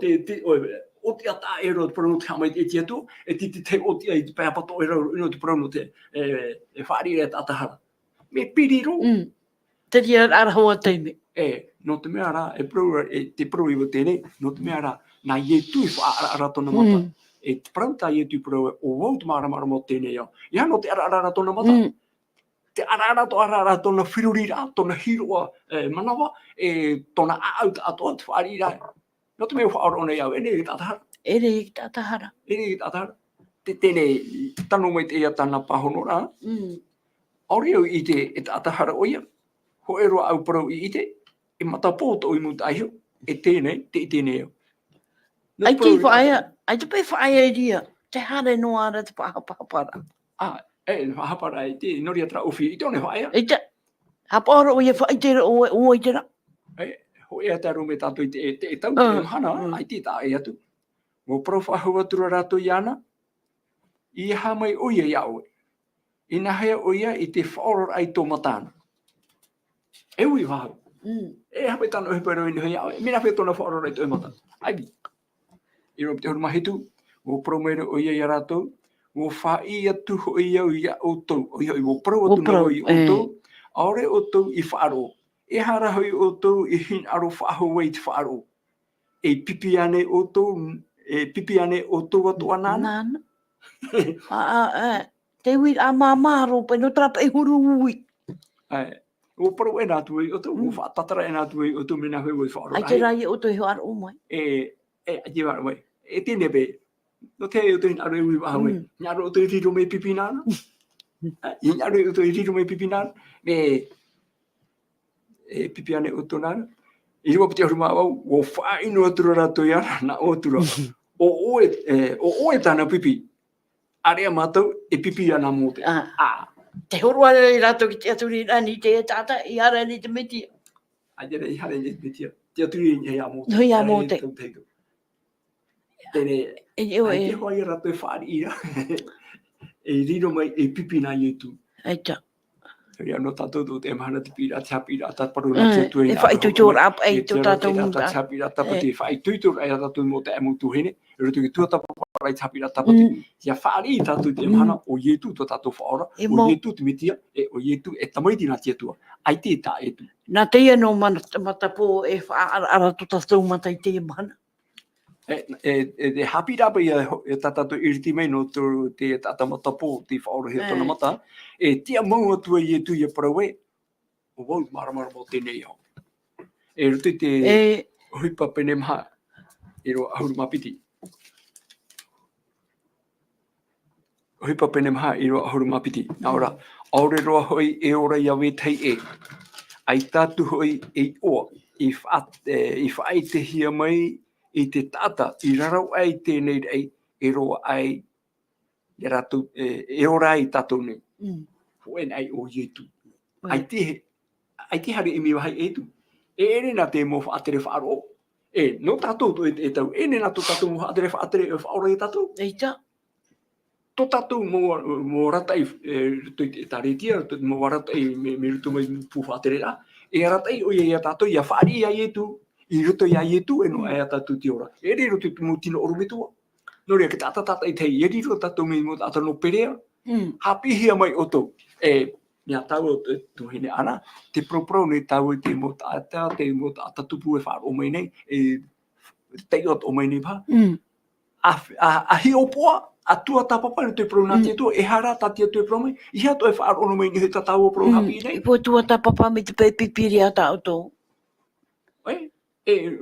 te a tā e roa te parau te hamai te tia tu, e te o te ai te pēpato e rau ino te parau no te e whaarire tata hara. Me piri ro. Te tia ara hoa teime. No te mea rā, te parau i wa tēnei, no te mea rā, nā ie tui whaara tona mata. E te parau tā ie tui parau e o wau te maramarama o tēnei au. Ia no te ara tona mata. Te ara tona whirurira, tona hiroa manawa, tona aau ta atoa te whaarira. No te mea whaaro nei au, ene i tātahara. Ene i tātahara. Te tēnei, tano mai te ia tāna pahono rā. Auri au i te tātahara o ia. Ho e roa au parau i te, e matapo to i muta aihio, e tēnei, te i tēnei au. Ai te pai whaia i ria, te hare no ara te pahapahapara. Hapara i te nori atra uwhi, i te one whaia. Hapara o ia whaitera o itera. Ho e ataru me tātou i te tau, te mhana, ai te tā e atu. Mo profahua tura rato i ana, i hamai oia i aue. I nahea oia i te whaoror ai tō matana. E ui wahau. E hape tana uhipero i nahea aue, mina whea tōna whaoror ai tō matana. Ai bi. I ropi te huru mahitu, mo promere oia i a rato, mo whai atu ho i au i a outou. O ia i mo pro atu na i outou, aore outou i faaroo. E hara hoi outou i hin aro whaahu wei te faaroo. E pipi ane outou atu anana. Te ui a mamaro, pe no trapa e huru ui. O pro e nātu i outou, o whaatatara e nātu i outou mena hoi whaaroo. Ai te rai e outou i hoara o mai. Ai wara mai. E tēne pe, no te e outou hin aro e ui waha wei. Ngaro outou i riro me pipi nāna. I ngaro outou i riro me pipi nāna. Me pipi ane outou nāna. I rua piti ahuru māwau, o whaino atura rato i ana, na otura. O oe tāna pipi. Area mātou e pipi ana mō te. Te horua i rato ki te aturi rani te e tata, i hara ni te metia. Ajere i hara ni te metia. Te aturi i hea mō te. Hui a mō te. Tēne, ai te hoa i rato e whaari ira. E riro mai e pipi nā Iesu. Aita. Ria no tātou tō te mahana te pira, te hapira, ta paru nā te tueri. E whai tuitora apa e tō tātou mūta. Te hapira, tapati, whai tuitora e tātou mō te amu tuhene. E roto ki tuatapapa i te hapira, tapati. Ia whaari i tātou te mahana o Iesu tō tātou whaora. O Iesu te mitia, o Iesu e tamaiti nā tia-tua. Ai te tā e tu. Nā teia no matapo e whaara tō tātou mata i teia mahana. E Hapiiraa e tātou iriti mai no te tata matapo te whaora hea tona mata. E tia mau atua i e Parau e, o wau maramara mo tēnei au. E roto te Huipa pene maha i roa ahuru mapiti. Huipa pene maha i roa ahuru mapiti. Nā ora, aore roa hoi e ora ia we Teie. Ai tātu hoi e oa. I whaai te hia mai i te taata. I rarau ai tēnei rei e roa ai e ratu e ora ai tatou nei. Hoen ai o Iesu. Ai te hari imi wahai e tu. E ere na te mo whaatere faaroo. E no tatou to e tau. E ne na to tatou mo whaatere faaroo e tatou. Eita. To tatou mo rata i taretia, mo rata i me ruto mai pu whaatere la. E rata i o ia tatou, ia whaari ia Iesu. I ruto ia Iesu e no ai tatou ti ora. E re ruto mo tino orometua. No rea ke tata i Teie. E riro tatou me mo tata no perea. Hapihia mai oto. E mea tau tu hene ana, te propro nei tau te mo taata, te mo taata tupu e whaaro mai nei, e teiot o mai nei pa. A hi opoa, a tuatapapa no te pronati tu, e hara tatia tu e promai, i hato e whaaro mai nei he tatau o pro hapi nei. I po tuatapapa me te pepipiri a tau.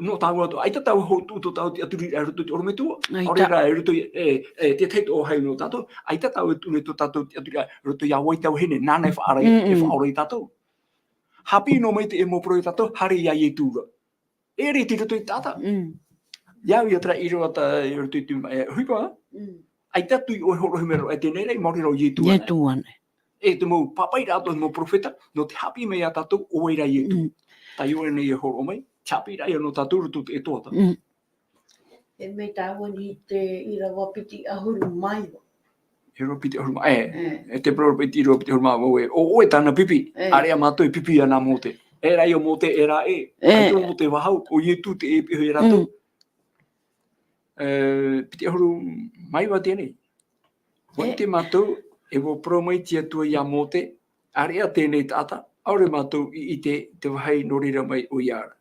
No tau atu, ai tatau ho tu tau te aturi e rutu te orome tua. Ore ra e rutu te teito o hai no tatou, ai tatau e tune tu tatou te aturi e rutu ia wai tau hene, nana e whaaro i tatou. Hapi no mai te e mo pro i tatou, hare ia i tūra. E re te rutu i tata. Iau i atra i roa ta i rutu i tu huipa. Ai tatu i oi horo himero e tēnei rei mori rau i tūane. Ietuane. E te mo papai rato mo profeta, no te hapi mea tatou o eira i tu. Ta Ioane i horo mai. Hapiiraa no tatou rutu e toata. E me tāua ni te Irava piti ahuru mai. Irava piti ahuru mai. E te pro piti Irava piti ahuru mai. O e tāna pipi. Area mātou i pipi ana mote. E rai o mote e rā e. Ai tō mote wahau. O Iesu te e piho i rato. Piti ahuru mai wa tēnei. Wai te mātou e wo pro mai tia tua ia mote. Area tēnei tata. Aure mātou i te wahai no reira mai o iara.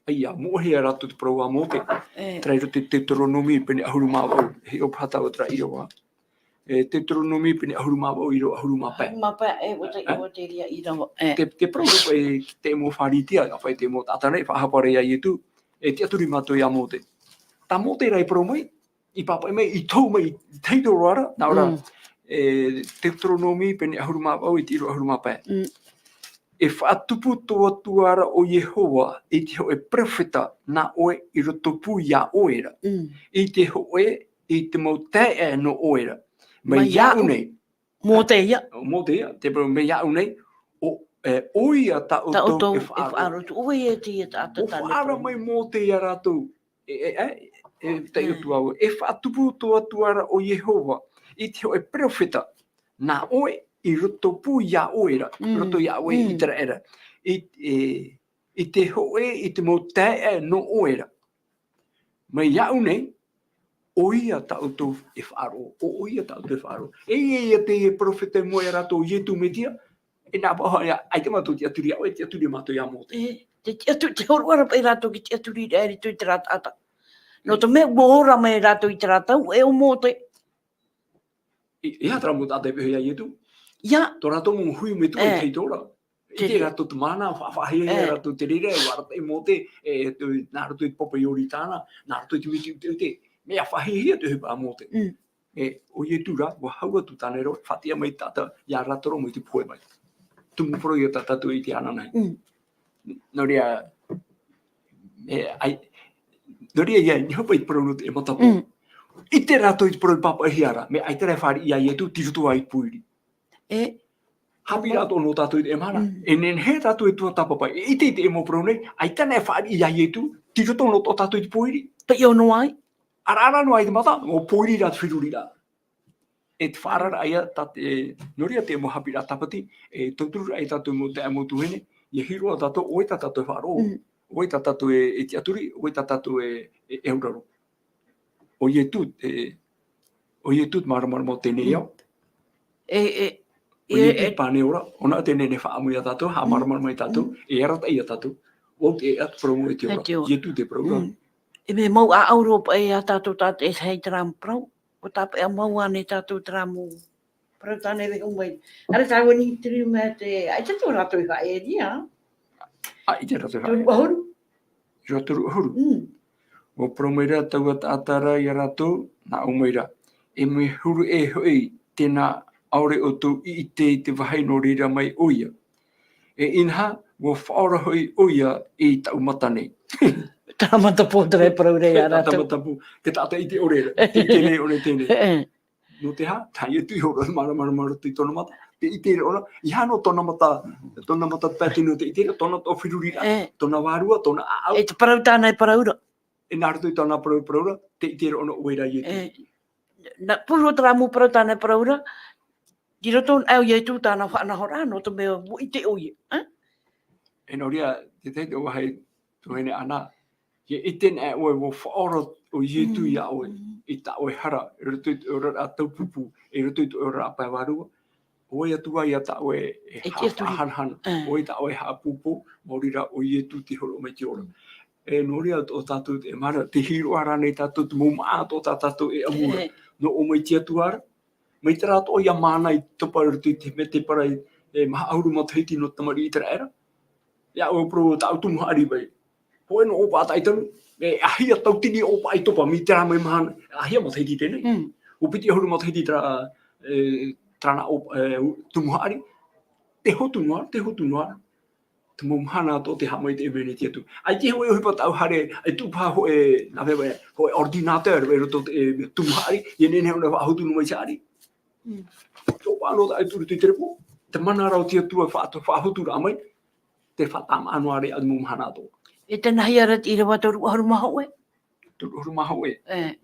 Ia, mohe a ratu te proa mote. Trai rote Deuteronomi pene ahuru māwau. He o pata o tra Iowa. Deuteronomi pene ahuru māwau i ro ahuru māpē. Māpē e o te iwa te ria i rawa. Te proa e te mo wharitia, a whai te mo tātane, whahapare ia Iesu. E te aturi mātou ia mote. Tā mote rai proa mai, i papa mai, i tau mai, i teito roara. Nā ora, Deuteronomi pene ahuru māwau i te iro ahuru māpē. E whaatupu toa tuara o Yehova i te hoe profeta na oe i rotopu ia oera. I te hoe i te mau Teie no oera. Me iau nei. Mō Teie. Mō Teie. Te pro me iau nei. O oia ta o tau e whaaro. Oi e tia tāta tane. O whaara mai mō Teie rātou. Te utu au. E whaatupu toa tuara o Yehova i te hoe profeta na oe i roto pu ia oera, roto ia oe i tera era. I te hoe i te mo Teie no oera. Mai iau nei, oia tautou e whaaro, oia tautou e whaaro. E te profeta mo e rato Iesu metia, e nā paha, ai te mātou te aturi au, e te aturi mātou ia mote. Te aturi, te horuara pai rato ki te aturi eri tui te ratata. No te mea ora mai rato i te ratau, e o mote. E hatra mo tātai pehe ia Iesu. Ia. Tō rato mō hui me tu e tei tōra. I te rato tu mana, whawhahe e rato te reira, e warata i mote, nā rato i popa i ori tāna, nā rato i te miti te, mea whahehia te hupa a mote. O Iesu ra, wa haua tu tāne ro, whatia mai tata, ia ratoro mo i te pohe mai. Tumu pro i o tatatu i te ana nei. No rea, ia, ni hopa i te prono te e matapo. I te rato i te prono papa e hiara, me ai tere whari ia Iesu, tirutu ai puiri. Hapiiraa tō no tātou i te emana. E nen he tātou i tuatapapa. I te emo prone, ai tana e whaari i Iesu, tiro tō no tō tātou i te poiri. Pa i ono ai? Ara no ai te mata, o poiri rā te whiruri rā. E te whaarara aia, noria te emo Hapiiraa Sabati, e tauturu ai tātou mo te emo tuhene, i hiroa tātou, oi tā tātou whaaro, oi tā tātou e te aturi, oi tā tātou e euraro. O Iesu maramara mo tēnei au. O Iesu pane ora, ona te nene whaamu ia tātou, ha maramara mai tātou, e arata ia tātou, o te atu promo e te ora, Iesu te proga. E me mau a Europa e a tātou tātou e hei teramu Parau, o tāpe a mau ane tātou teramu Parau tāne rehu mai. Ara tāua ni tiri me te, ai tātou rato i hae ria. I te rato i hae. Tū ahuru. Roturu huru. O promeira tauata Atuaraa ia rātou na o maira. E me huru e hoi tēnā aore o tō I te wahai no reira mai oia. E inha, wo whaora hoi oia I tau matane. Tāmata pōtere parau rei a rātou. Tāmata pō, ke tāta I te orera, te I te rei ore tēne. No te ha, tai e tui horo, mara tui tōna mata. Te I te ora, I hano tōna mata pētino te I te tōna tō whirurira, tōna wārua, tōna aau. E te parau tānei paraura. E nāra tui tōna paraura, te I te ona oera I e tui. Na puru tara mu parau tānei paraura, ki roto au i tū tāna whanahora, no te mea I te oie. E no ria, te te o wahai tuhene ana, I tēnā oe wo whaora o Iesu I a oe, I ta oe hara, e roto I ora a taupupu, e roto I ora a pai warua, oe atua I a ta oe e hāhanhana, oe ta oe hāpupu, maurira o Iesu te horo mai te ora. E no ria o tātou e mara, te hiro ara nei tātou, te mō tō tātou e amura, no o mai te Atuaraa, mai te rātou I a māna I toparu te me te parai, e maha auru mataiti no tamari I tera era. Ia o pro tau tumu hari bai. Poe no opa taitanu, e ahia tau tini opa I topa, mi tera mai mahana, ahia mataiti tēnei. O piti ahuru mataiti trana tumu hari, te hotu noara. Te momhana tō te hamai te EVANELIA tu. Ai te hoi hipa tau hare, ai tūpā hoe, nā whewa, hoe ordinateur, e roto te tumu hari, I nene hona whahutu no mai saari. Tō pāno ta ai tūru tui terepo, te mana rau tia tua whahutu rā mai, te whatama anuare adu momhana tō. E te nahi ara te Irava tōru aharu maha oe? Tōru aharu maha oe.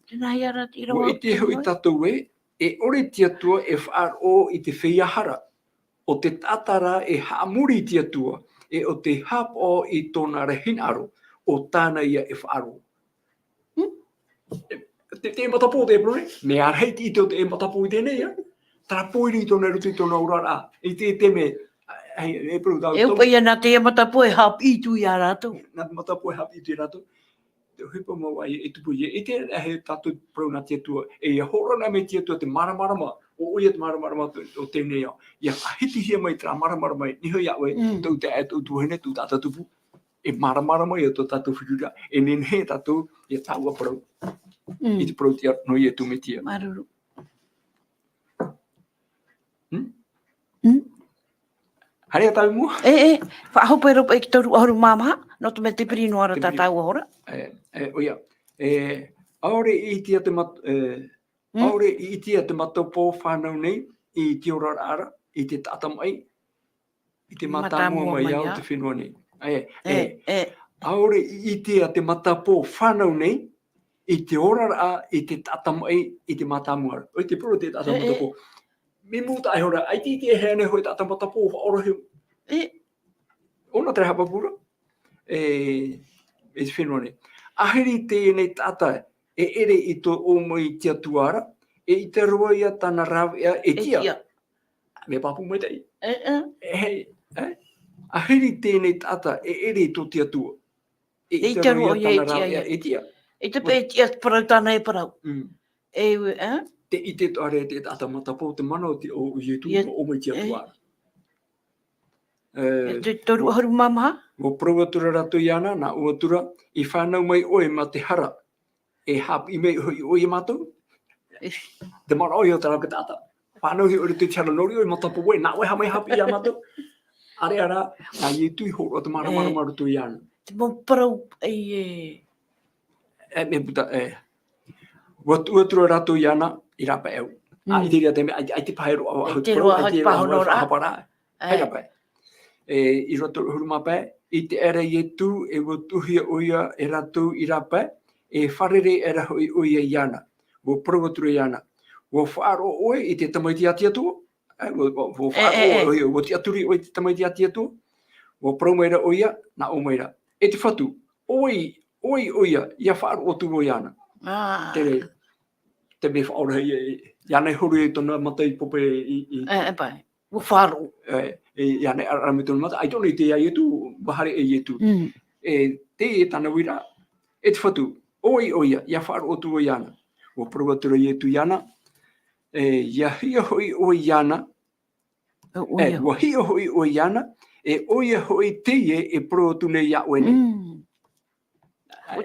Te nahi ara te Irava. O e te hoi tatou e ore tia tua e faaroo I te whiahara, o te tatara e haamuri tia tua, e o te hapa'o I tōna rehinaro, o tāna ia e whaaro. Te matapo te prone, me arheiti I te matapo I tēnei, ja? Tara poiri I tōna rutu I tōna urara, I te me, e pro tau. E upa ia nā te matapo e hāpiitu I a rātou. Nā matapo e hāpiitu I rātou. Te hipa mau ai e tupu ia, te he tātou pro nā tia tua, e horana me tia tua te maramarama, o oia te maramarama o tēnei au. Ia hiti hia mai tera maramarama mai, niho ia oe, tau te e tau tuhene, tau tātou tupu, e maramarama ia tō tātou whirura, e nenhe tātou, ia tāua parau. I te parau tia no ia tu me tia. Maruru. Harea tau mua? Whahopa e ropa e ki tōru aharu māmaha, no te me te piri noara tātau ahora. Oia, aore I tia te aore I tia te matapo whanau nei, I te Ioane, I te tata mai, I te matamua mai au te whenua nei. Aore I tia te matapo whanau nei, I te Ioane, I te tata mai, I te matamua. Oi te puro te tata matapo. Me mūta ai hora, ai titi e hea nei hoi tata matapo whaoro hiu. Ona te hapapura. E te whenua nei. Aheri tēnei tata e ere I tō omoi tia Atuaraa, e I te roa ia tāna rāwa ia e tia. Me papu mai tei. Aheri tēnei tata e ere I tō tia tua. E I te roa ia tāna rāwa ia e tia. E te pē tia parau tāna e parau. Te I te tōre te tata matapo, te mana o Iesu o omoi tia Atuaraa. Te tōru aharu māmaha? O Proatura rato Ioane, nā uatura, I whanau mai oe ma te hara, e hapi mei hoi oe mātou. Te mara oe o tara ka tata. Whanau hi ore te tiara nori oe matapo oe, nā oe hamai hapi ia mātou. Are ara, nā Iesu horo te mara rato Ioane. Te mō parau Me puta, Uatura rato Ioane, I rapa eu. I te ria te me, ai te pahe roa. Ai te roa hau paho no rā. Hapiiraa. Hei rapa. I rato huruma pē, I te era Iesu e watuhia oia e rato I rapa, e wharere era hoi oia Ioane. Wo Proatura Ioane. Wo whaaro oe I te tamaiti atia tō. Wo whaaro oe, wo te aturi oe te tamaiti atia tō. Wo Proatura oia, na o maira. E te whatu, oi oia, ia whaaro o tuo Ioane. Te me whaora Ioane horu e tona mata I pope I... pai, wo whaaro. Ioane arame tona mata, ai tona I te ia Iesu, wahare e Iesu. Te e tana wira, e te whatu, oi oia, ia whaaro o tuo Ioane. Wo Proatura Iesu Ioane, ia hia hoi o Ioane, wa hia hoi o Ioane, e oia hoi Teie e Proatune Ioane.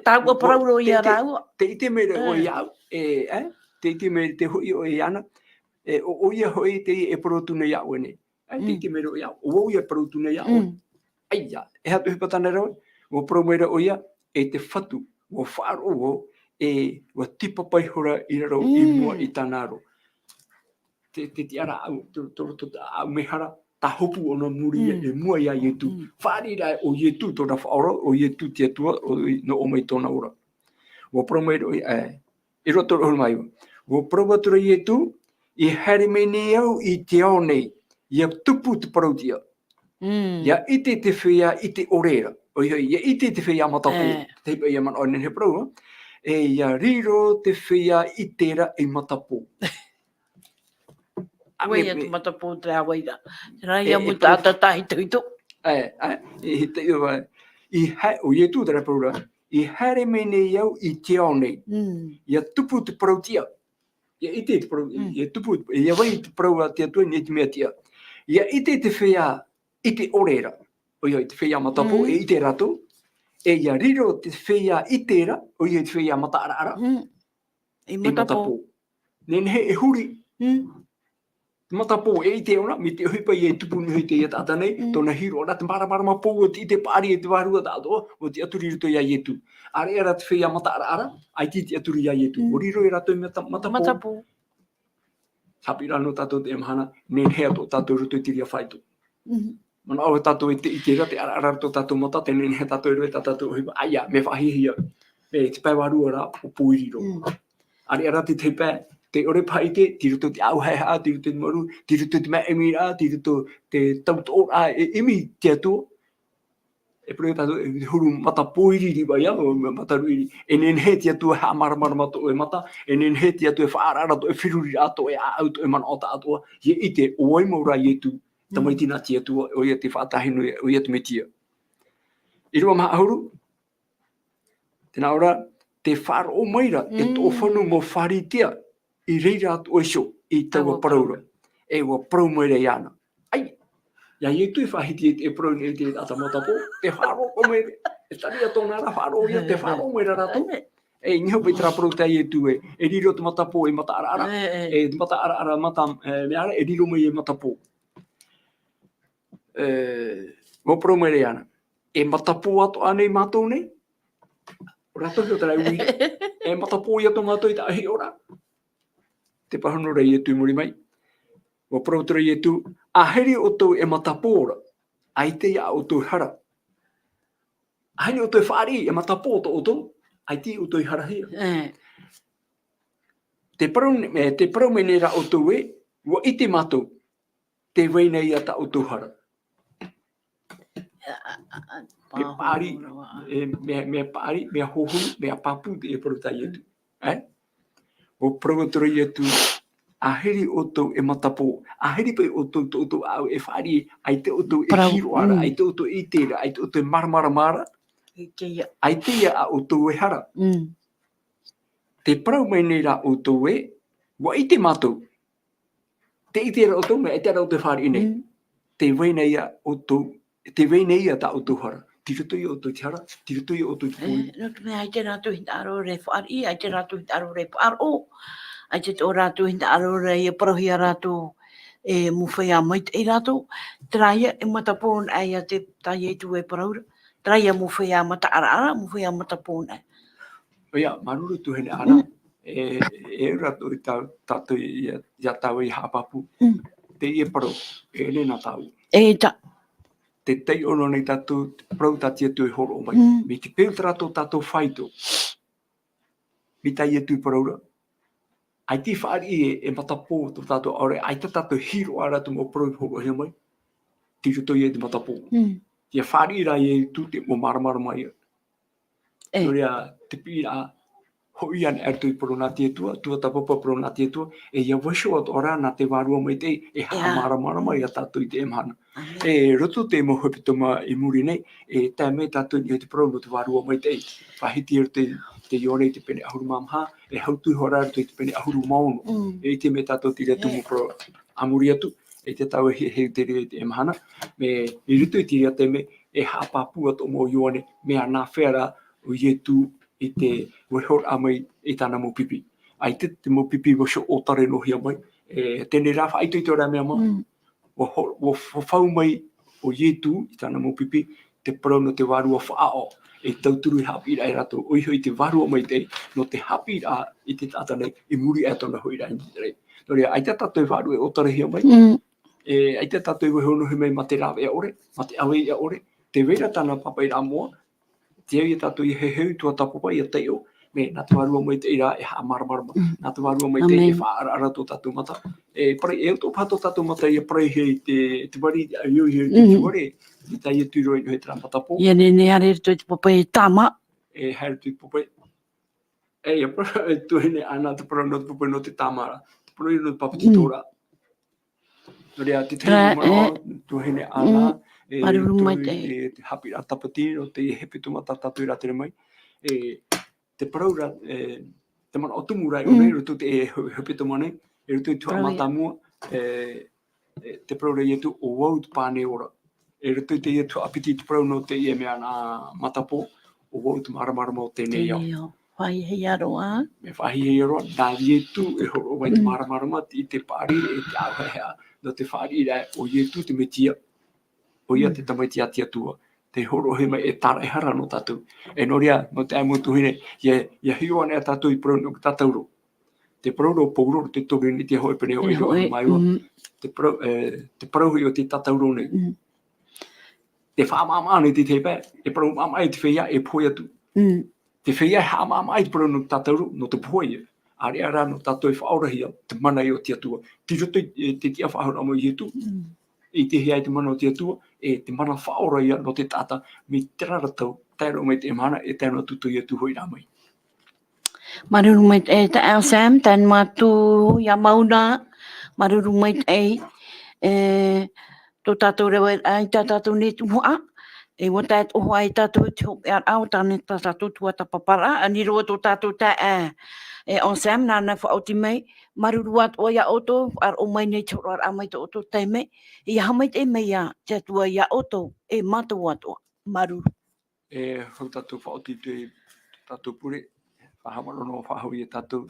Tāua parau ia rau. Te ite me o iau, te ite me te hui o iana, o ia hoi te e parotuna iau ene. Te ite me o iau, o ia parotuna iau. Aia, e hatu hipatana rau, o promeira o ia, e te whatu, o faaroo, e o tipapai hora i raro i mua i tanaro. Te tiara au, au mehara, ta hopu ona muri e mua ia Iesu. Whaarira o Iesu tōna whaora, o Iesu te atua, no o mai tōna ora. O promeira o ia, e roto roho mai o. O promeira Iesu, i here mene au i te ao nei, ia tupu te parautia. Ia ite te whia i te orera. Ia ite te whia matapu. Te hipa ia man o nene parau. Ia riro te whia i tera i matapu. Wei e te matapu te awaira. Tera ia mu tāta tahi tuitu. O Iesu tera parau. I here mene iau i te ao nei. Ia tupu te parautia. Ia ite te parau. Ia tupu. Ia wai te parau te atua ni te mea tia. Ia ite te whia i te orera. Oia, te whia matapo, e i te rato. E ia riro te whia i tera, oia, te whia mataara. I matapo. Nene he e huri. Matapo, e i te ona, mi te huipa i e tupu ni hui te ia tata nei, tōna hiro, ora te marama pou o te pāri e te warua tātoa, o te aturi rito ia Iesu. Are era te whia mataara, ai te aturi ia Iesu. O riro e rato i matapo. Hapiiraa no tatou te emahana, nene hea tō tatou rito i tiria whaitu. Mana o tatou i te rate ara tō tatou mata, te nene he tatou i roe tatou hipa, aia, me whahihia, me te pai warua ra o puiriro. Are ara te pē, te ore paite, ti rito te au hea, ti rito te maru, ti rito te maira, ti rito te tautora, e imi te atua. E pere tatou, e huru mata poiriri ba ia, o mata ruiri. E nene he te atua hea maramara mato e mata, e nene he te atua e whaarara to e whiruri ato e au to e mana o ta atua, ie ite o maura Iesu, tamai tina te atua, o ia te whaatahino, o ia te metia. I rua maha ahuru, tēnā ora, te whaaro maira, e tō whanu mo wharitia, i reira atu oisho, i taua paraura. E ua parau maira i ana. Ai, ia Iesu i whahiti e parau ni te tata matapo, te whaaro o maira, e tari a tōna ara whaaro ia, te whaaro maira rato. E ngiho pai tera parau te Iesu e riro te matapo e mata ara ara, e te mata ara ara mata me ara, e riro mai e matapo. Mo parau maira i ana. E matapo ato anei mātou nei, rato hio tera ui, e matapo i ato mātou i ta ahi ora. Te pahano rei e tui muri mai. Wa prautra i tu, a heri o tau e matapo ora, ai te ia o tau hara. A heri o tau whaari e matapo o tau, ai te o tau hara hea. Te parau me nera o tau e, wa ite mātou, te weina ia ta o tau hara. Me pāri, me pāri, me hohuru, me papu te e parauta i tu. O prautra i tu, a heri o tau e matapo, a heri pai o tau au e whaari, ai te o tau e hiro ara, ai te o tau e tera, ai te o tau e maramara, ai te ia a o tau e hara. Te parau mai nei ra o tau e, wa i te mātou, te i tera o tau me, e tera o te whaari nei, te weina ia o tau, te weina ia ta o tau hara. Tirito i o tau te hara, tirito i o tau te pui. No te mea, ai te rātou hinta aro re whaari, ai te rātou hinta aro re parau, ai te tō rātou hinta aro re e parohia rātou e muwhia mai te rātou, traia e matapōn ai a te tai e tu e paraura, traia muwhia mata ara, muwhia matapōn ai. Oia, maruru tu hene ana, e rātou i tātou i a tau i hāpapu, te i e parau, e rena tau. E ta. Te tei ono nei tātou, parau tātia tu e horo mai. Me te pēr tātou tātou whaito. Me tai e tu paraura. Ai ti whaari e matapo tō tātou aure, ai ta tātou hiro ara tu mo parau horo hea mai. Ti ruto i e te matapo. Tia whaari ra i e tu te mo maramara mai. Torea te pira ho Ioane atu i parau nā te tua, tuatapapa parau nā te tua, e ia washo at ora nā te warua mai te, e haa maramara mai a tātou i te emhana. E roto te mo hepetoma i muri nei, e tā me tātou i te parau no te warua mai te, whahiti ar te Ioane i te pene ahuru mamha, e hautu hora ar te pene ahuru maono, e te me tātou tira tumu pro amuri atu, e te tau he te rea te emhana, me i rito i tira te me, e hāpapu ato mo Ioane, me a nā whera, o Iesu I te wehor amai I tāna mo pipi. Ai te mo pipi wa so o tare no hia mai. Tēnei rā wha aito I te ora mea ma. Wa whau mai o Iesu I tāna mo pipi te parau no te warua whaao. E tauturu I hapiiraa I rato. Oiho I te warua mai te no te hapiiraa I te tata nei I muri e tona hui rai. Nori ai te tato I warua e o tare hia mai. Ai te tato I wehono he mai ma te rawe a ore, ma te awe a ore. Te reira tāna papa I rā moa. Te au I tato I he heu tuatapapa I a Teie. Me nā te warua mai te ira e haa maramarama. Nā te warua mai te e whaara tō tatou mata. Parai e auto pato tatou mata I a parai hei te wari a iu hei te kiware. I tai e tūroi no he tera matapo. Ieane ne are to te papa E tama. E haere tui pope. E tuhine ana te parau no te pope no te tamara. Te parau no te papatitora. Nori a te teine mara tuhine ana. Maruru mai te. Te Hapiiraa Sabati o te hepetoma tatou I rā tere mai. Te parau ra, te mana o TUMU rai o nei, rutu te hepetoma nei. E rutu I tua matamua. Te parau ra ietu o wau te pāne ora. E rutu te ietu apiti te parau no te ie mea nā matapo. O wau te maramarama o tēnei au. Whai hei aroa. Me whahi hei aroa, nā ietu e horo wai te maramarama I te pāri e te awhea. No te whaari rai o ietu te metia. O ia te tamaiti ati atua. Te horo he mai e tara e hara no tatou. E noria, no te aimutu hine, ia Ioane a tatou I parau no tatauro. Te parau no pauro te tori ni te hoi pene hoi hoi maiwa. Te parau hi o te tatauro nei. Te whaamama nei te tepe, e parau mama I te whia e pohe atu. Te whia e haamama I te parau no tatauro, no te pohe. Are ara no tatou I whaorahia, te mana I o te atua. Ti roto te tia-faahou-raa mo Iesu. I te hea I te mana o te atua, e te mana whaorahia no te tata, me te raratau, tairo mai te mana, e taino tutu I atu hoi rā mai. Maruru mai te te au Sam, tan matu ia mauna. Maruru mai te tō tātou rewa ai tā tātou ne tuhua. E wa tāt oho ai tātou te hope ar au tāne tā tātou tuatapaparaa. Ani roa tō tātou tā e on Sam nāna whaoti mai. Maruru at o ia oto ar o mai nei tō ar amai tō oto teime. I hamai te mei a te atua ia oto e matou atua. Maruru. E hau tātou whaoti te tātou pure. Whahamaro no whahau I tātou.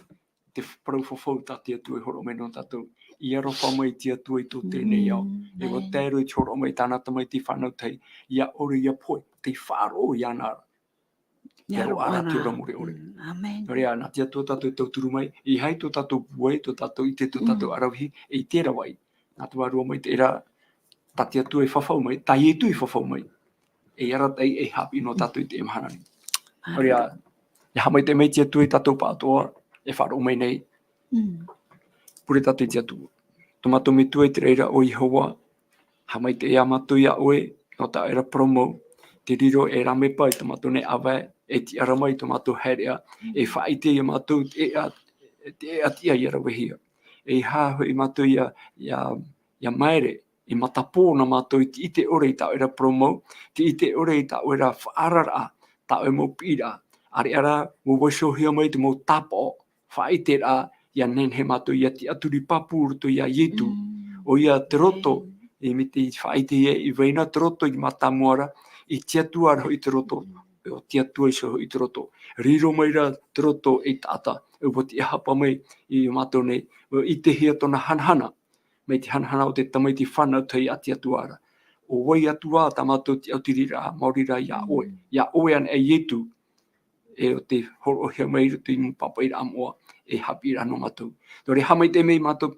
Te parau whawhau tāti atua e horo mai no tātou. I aro whamai ti atua I tō tēnei au. E wa tēro I tōro mai tāna tamai ti whanau tei. Ia ore ia pohe. Te faaroo I anara. Te aro ara te ora more ore. Amen. Nori a nā te atua tātou tau turu mai. I hai tō tātou buai, tō tātou I te tō tātou arauhi. E I tēra wai. Nā te warua mai te era. Tāti atua e whawhau mai. Tai e tu I whawhau mai. E ara tei e hapi no tātou I te emhanani. Nori a. E hamai te mei te atua I tātou pātoa. E wharo mai nei. Pure tātou I te atua. Tomato me tu e te reira o Ihowa. Hamai te ea matu ia oe. No ta era promo. Te riro e ramepa I tomato ne awa. E ti aramai tomato herea. E whaite I matu te ea tia I arawehia. E haho I matu ia maire. I matapo na matu I te ore I tau era promo. Te I te ore I tau era whaarara. Tau e mo pira. Are ara mo wasohia mai te mo tapa'o. Whaite ra. Ia nen he matu ia ti aturi papu ruto ia Iesu. O ia te roto. I me te whaite ia I veina te roto I matamuara. I te atua I te roto. O te atua I soho I te roto. Riro maira te roto I taata. E wati e hapa mai I mato nei. I te hea tona hanhana. Mei te hanhana o te tamaiti whanau tei ati Atuaraa. O wai Atua ta mato te autiri-ra, maurira ia oe. Ia oe an e Iesu. E o te horo hea mai rutu I papaira amoa. E hapiiraa no matou. Nori hamai te mei matou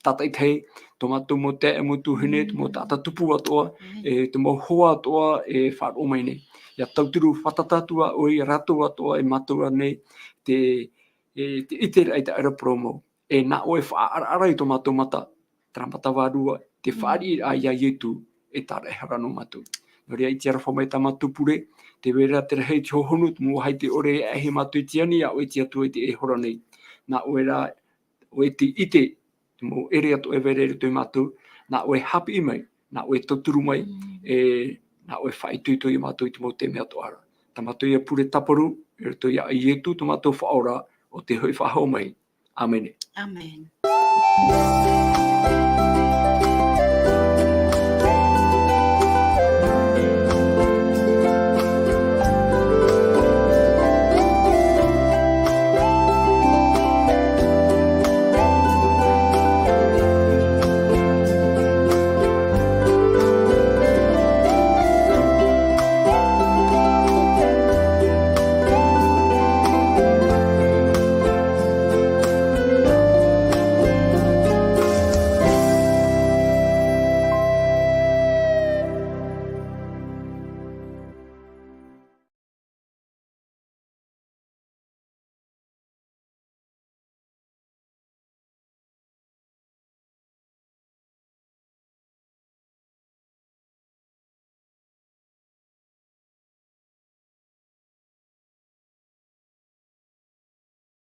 tatai tei. Tō matou mo te e mo tuhine, mo tata tupu atoa. E te mo hoa atoa e wharo mai nei. Ia tauturu whatatatua o I rato atoa e matua nei. Te ite rei te era promo. E na oe whaara I tō matou mata. Tramata warua. Te whaari a ia Iesu e tara e hara no matou. Nori ai te ara whamai ta matou pure. Te wera te rehei te hohonu. Mo hai te ore e he matou tiani a oe te atua I te e hora nei. Na oe ra, oe te ite. Mo ere ato e vere to I matou. Na oe hapi I mai. Na oe tauturu mai. Na oe whaitui I matou I te mo te mea toara. Ta matou ia pure taparu. E to ia Iesu to matou whaora. O te hoi whahau mai. Amen. Amen.